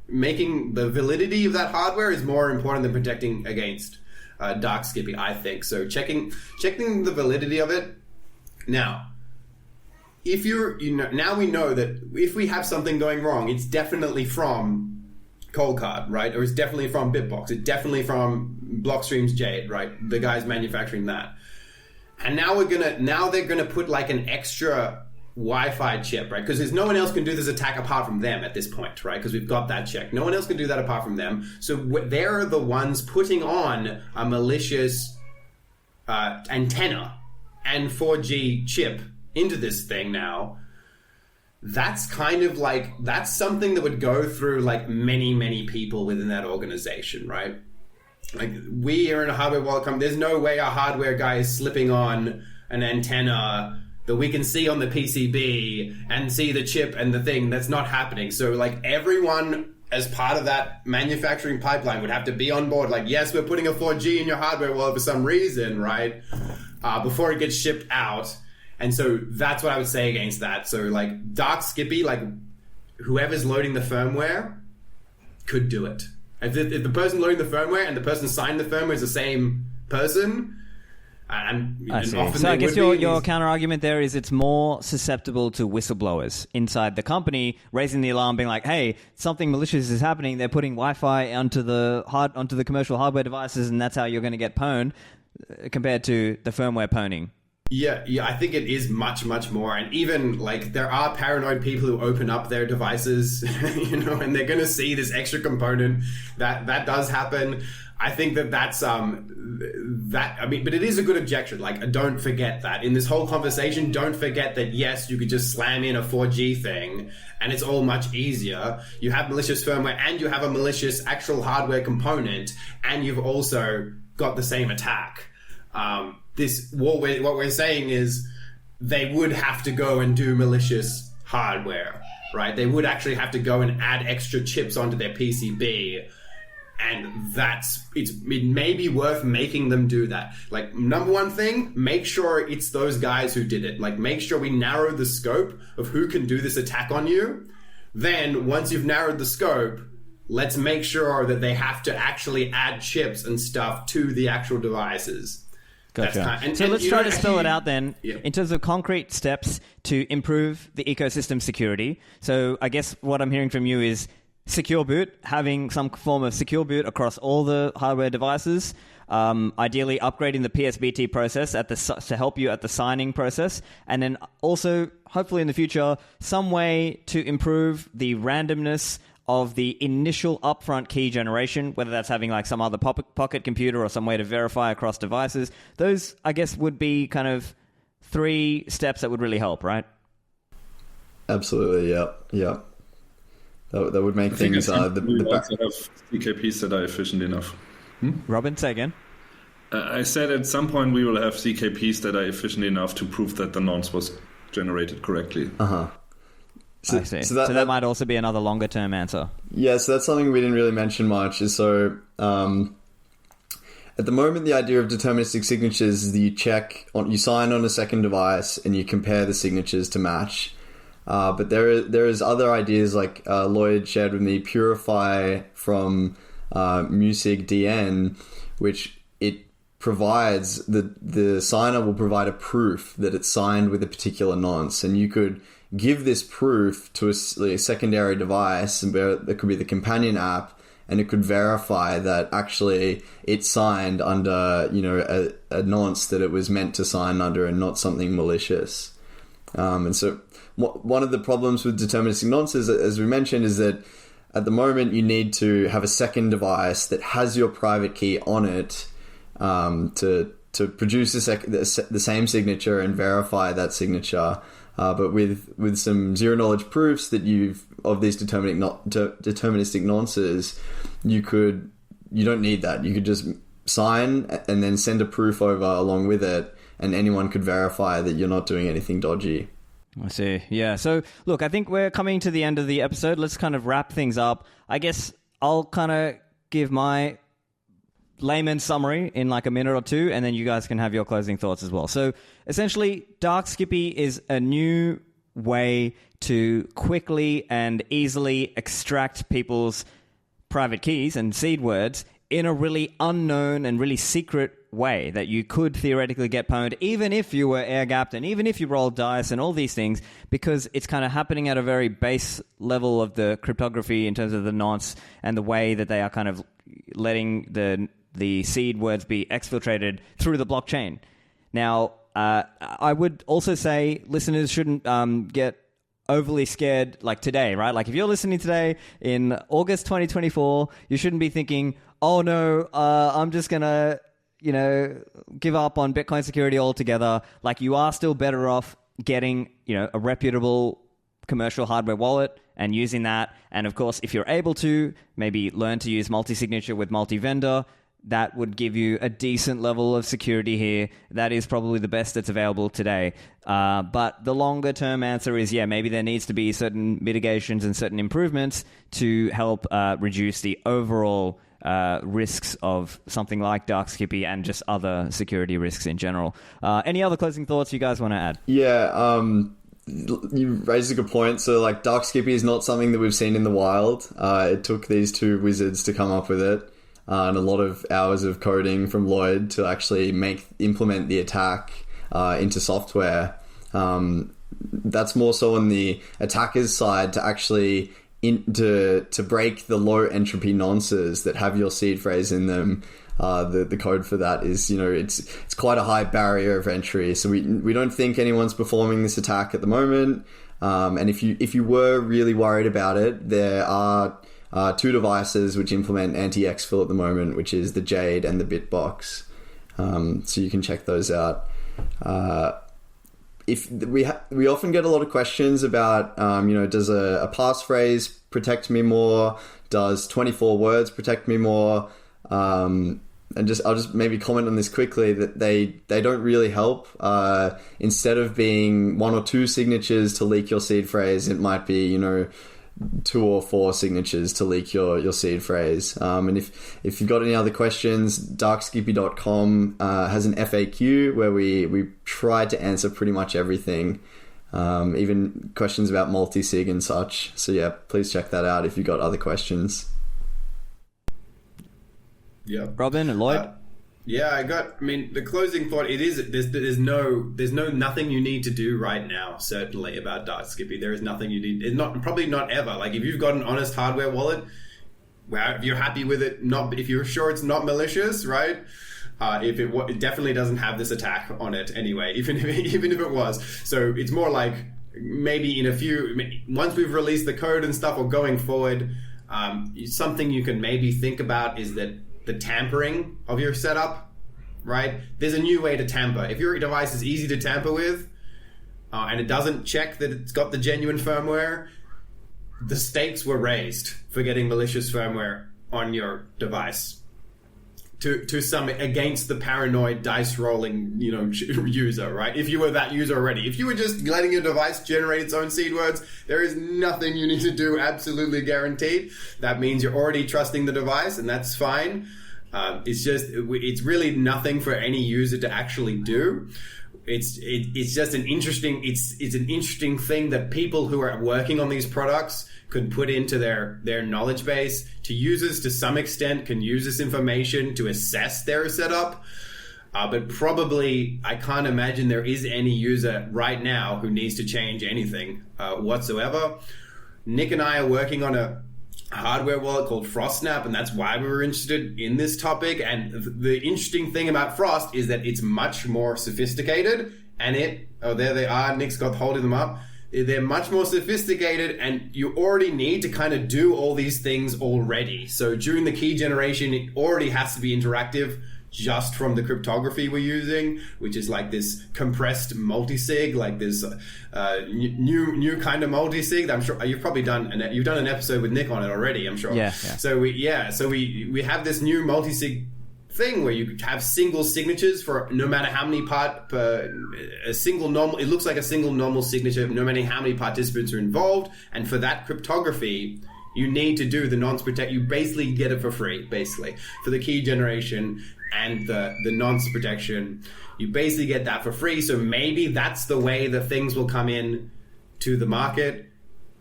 Making the validity of that hardware is more important than protecting against Dark Skippy, I think. So checking the validity of it. Now, if now we know that if we have something going wrong, it's definitely from Coldcard, right? Or it's definitely from Bitbox. It's definitely from Blockstream's Jade, right? The guys manufacturing that. And now they're gonna put an extra Wi-Fi chip, right? Because there's no one else can do this attack apart from them at this point, right? Because we've got that checked. No one else can do that apart from them. So they're the ones putting on a malicious antenna and 4G chip into this thing now. That's kind of like, that's something that would go through like many people within that organization, right? Like, we are in a hardware wallet company. There's no way a hardware guy is slipping on an antenna that we can see on the PCB and see the chip and the thing. That's not happening. So like, everyone as part of that manufacturing pipeline would have to be on board. Like, yes, we're putting a 4G in your hardware wallet for some reason, right? Before it gets shipped out. And so that's what I would say against that. So like, Dark Skippy, like, whoever's loading the firmware could do it. If the person loading the firmware and the person signing the firmware is the same person, I see. So I guess your counter argument there is it's more susceptible to whistleblowers inside the company raising the alarm, being like, "Hey, something malicious is happening. They're putting Wi-Fi onto the commercial hardware devices, and that's how you're going to get pwned," compared to the firmware pwning. Yeah, I think it is much more. And even like, there are paranoid people who open up their devices, and they're going to see this extra component. That does happen. I think that's but it is a good objection. Like, don't forget that in this whole conversation, don't forget that yes, you could just slam in a 4G thing and it's all much easier. You have malicious firmware and you have a malicious actual hardware component, and you've also got the same attack. What we're saying is they would have to go and do malicious hardware, right? They would actually have to go and add extra chips onto their PCB. And it may be worth making them do that. Like, number one thing, make sure it's those guys who did it. Like, make sure we narrow the scope of who can do this attack on you. Then, once you've narrowed the scope, let's make sure that they have to actually add chips and stuff to the actual devices. Gotcha. So let's try to spell it out then, in terms of concrete steps to improve the ecosystem security. So I guess what I'm hearing from you is secure boot, having some form of secure boot across all the hardware devices, ideally upgrading the PSBT process to help you at the signing process, and then also, hopefully in the future, some way to improve the randomness of the initial upfront key generation, whether that's having like some other pocket computer or some way to verify across devices. Those, I guess, would be kind of 3 steps that would really help, right? Absolutely, yeah. That would make things... we also have CKPs that are efficient enough. Robin, say again. I said at some point we will have CKPs that are efficient enough to prove that the nonce was generated correctly. I see. So that might also be another longer term answer. Yeah, so that's something we didn't really mention much. Is so at the moment, the idea of deterministic signatures is that you sign on a second device and you compare the signatures to match. But there is other ideas like Lloyd shared with me, Purify from Multisig DN, which it provides the signer will provide a proof that it's signed with a particular nonce, and you could give this proof to a secondary device, and that could be the companion app, and it could verify that actually it's signed under a nonce that it was meant to sign under, and not something malicious. And so one of the problems with deterministic nonces, as we mentioned, is that at the moment you need to have a second device that has your private key on it to produce the same signature and verify that signature. But with some zero knowledge proofs that of these deterministic nonces, you don't need that. You could just sign and then send a proof over along with it, and anyone could verify that you're not doing anything dodgy. I see. Yeah. So, look, I think we're coming to the end of the episode. Let's kind of wrap things up. I guess I'll kind of give my layman summary in like a minute or two, and then you guys can have your closing thoughts as well. So, essentially, Dark Skippy is a new way to quickly and easily extract people's private keys and seed words in a really unknown and really secret way that you could theoretically get pwned, even if you were air-gapped and even if you rolled dice and all these things, because it's kind of happening at a very base level of the cryptography in terms of the nonce and the way that they are kind of letting the seed words be exfiltrated through the blockchain. Now, I would also say listeners shouldn't get overly scared like today, right? Like if you're listening today in August 2024, you shouldn't be thinking, oh no, I'm just going to, give up on Bitcoin security altogether. Like you are still better off getting, a reputable commercial hardware wallet and using that. And of course, if you're able to, maybe learn to use multi-signature with multi-vendor. That would give you a decent level of security here. That is probably the best that's available today. But the longer term answer is, maybe there needs to be certain mitigations and certain improvements to help reduce the overall risks of something like Dark Skippy and just other security risks in general. Any other closing thoughts you guys want to add? Yeah, you raised a good point. So, like, Dark Skippy is not something that we've seen in the wild. It took these two wizards to come up with it. And a lot of hours of coding from Lloyd to actually implement the attack into software. That's more so on the attacker's side to actually to break the low entropy nonces that have your seed phrase in them. The code for that is, it's quite a high barrier of entry. So we don't think anyone's performing this attack at the moment. And if you were really worried about it, there are two devices which implement anti-exfil at the moment, which is the Jade and the Bitbox. So you can check those out. If we often get a lot of questions about, does a passphrase protect me more? Does 24 words protect me more? And I'll just maybe comment on this quickly that they don't really help. Instead of being 1 or 2 signatures to leak your seed phrase, it might be, 2 or 4 signatures to leak your seed phrase. And if you've got any other questions, darkskippy.com has an FAQ where we try to answer pretty much everything, even questions about multisig and such. So yeah, please check that out if you've got other questions. Yeah, Robin and Lloyd. The closing thought, it is, there's nothing you need to do right now, certainly, about Dark Skippy. There is nothing you need, probably not ever. Like, if you've got an honest hardware wallet, if you're happy with it, if you're sure it's not malicious, right? It definitely doesn't have this attack on it anyway, even if it was. So it's more like, maybe once we've released the code and stuff, or going forward, something you can maybe think about is that the tampering of your setup, right? There's a new way to tamper. If your device is easy to tamper with, and it doesn't check that it's got the genuine firmware, the stakes were raised for getting malicious firmware on your device to some against the paranoid dice rolling, user, right? If you were that user already, if you were just letting your device generate its own seed words, there is nothing you need to do, absolutely guaranteed. That means you're already trusting the device, and that's fine. It's really nothing for any user to actually do. It's just an interesting thing that people who are working on these products could put into their knowledge base. To users, to some extent, can use this information to assess their setup. But probably, I can't imagine there is any user right now who needs to change anything whatsoever. Nick and I are working on a hardware wallet called FrostSnap, and that's why we were interested in this topic. And the interesting thing about Frost is that it's much more sophisticated, and there they are, Nick's got holding them up. They're much more sophisticated, and you already need to kind of do all these things already. So during the key generation, it already has to be interactive just from the cryptography we're using, which is like this compressed multisig, like this new kind of multisig. I'm sure you've probably done an episode with Nick on it already, I'm sure. Yeah. So we have this new multisig thing where you have single signatures for no matter how many a single normal, it looks like a single normal signature no matter how many participants are involved. And for that cryptography, you need to do the nonce protect. You basically get it for free, basically, for the key generation and the nonce protection. You basically get that for free. So maybe that's the way that things will come in to the market.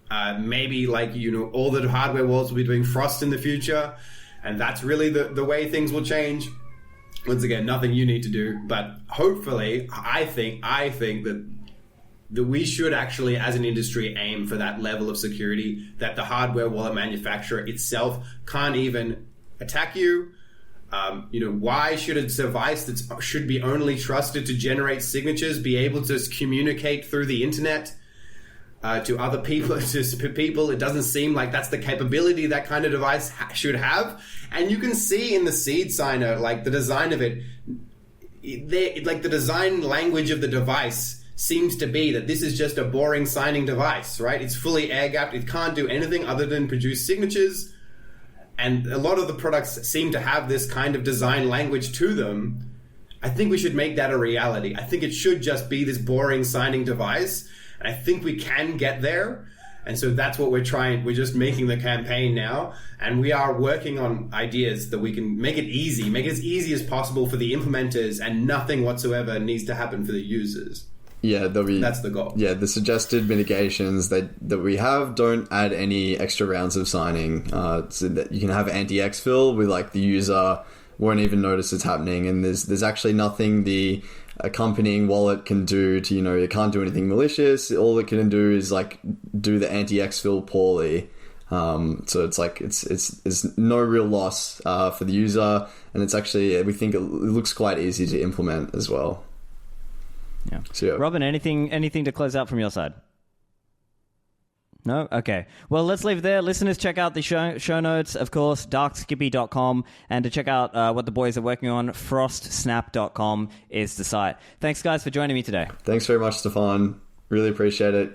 Maybe all the hardware wallets will be doing Frost in the future. And that's really the way things will change. Once again, nothing you need to do, but hopefully, I think that we should actually, as an industry, aim for that level of security that the hardware wallet manufacturer itself can't even attack you, Why should a device that should be only trusted to generate signatures be able to communicate through the internet to other people? To people, it doesn't seem like that's the capability that kind of device should have. And you can see in the seed signer, like the design of it, like the design language of the device seems to be that this is just a boring signing device, right? It's fully air-gapped. It can't do anything other than produce signatures. And a lot of the products seem to have this kind of design language to them. I think we should make that a reality. I think it should just be this boring signing device. And I think we can get there. And so that's what we're trying. We're just making the campaign now. And we are working on ideas that we can make it easy, make it as easy as possible for the implementers, and nothing whatsoever needs to happen for the users. Yeah, that's the goal. Yeah, the suggested mitigations that we have don't add any extra rounds of signing. So that you can have anti-exfil with like the user won't even notice it's happening, and there's actually nothing the accompanying wallet can do to, it can't do anything malicious. All it can do is like do the anti-exfil poorly. So it's like it's no real loss for the user, and it's actually, we think it looks quite easy to implement as well. Yeah. So, yeah. Robin, anything to close out from your side? No? Okay. Well, let's leave it there. Listeners, check out the show notes, of course, darkskippy.com, and to check out what the boys are working on, frostsnap.com is the site. Thanks, guys, for joining me today. Thanks very much, Stephan. Really appreciate it.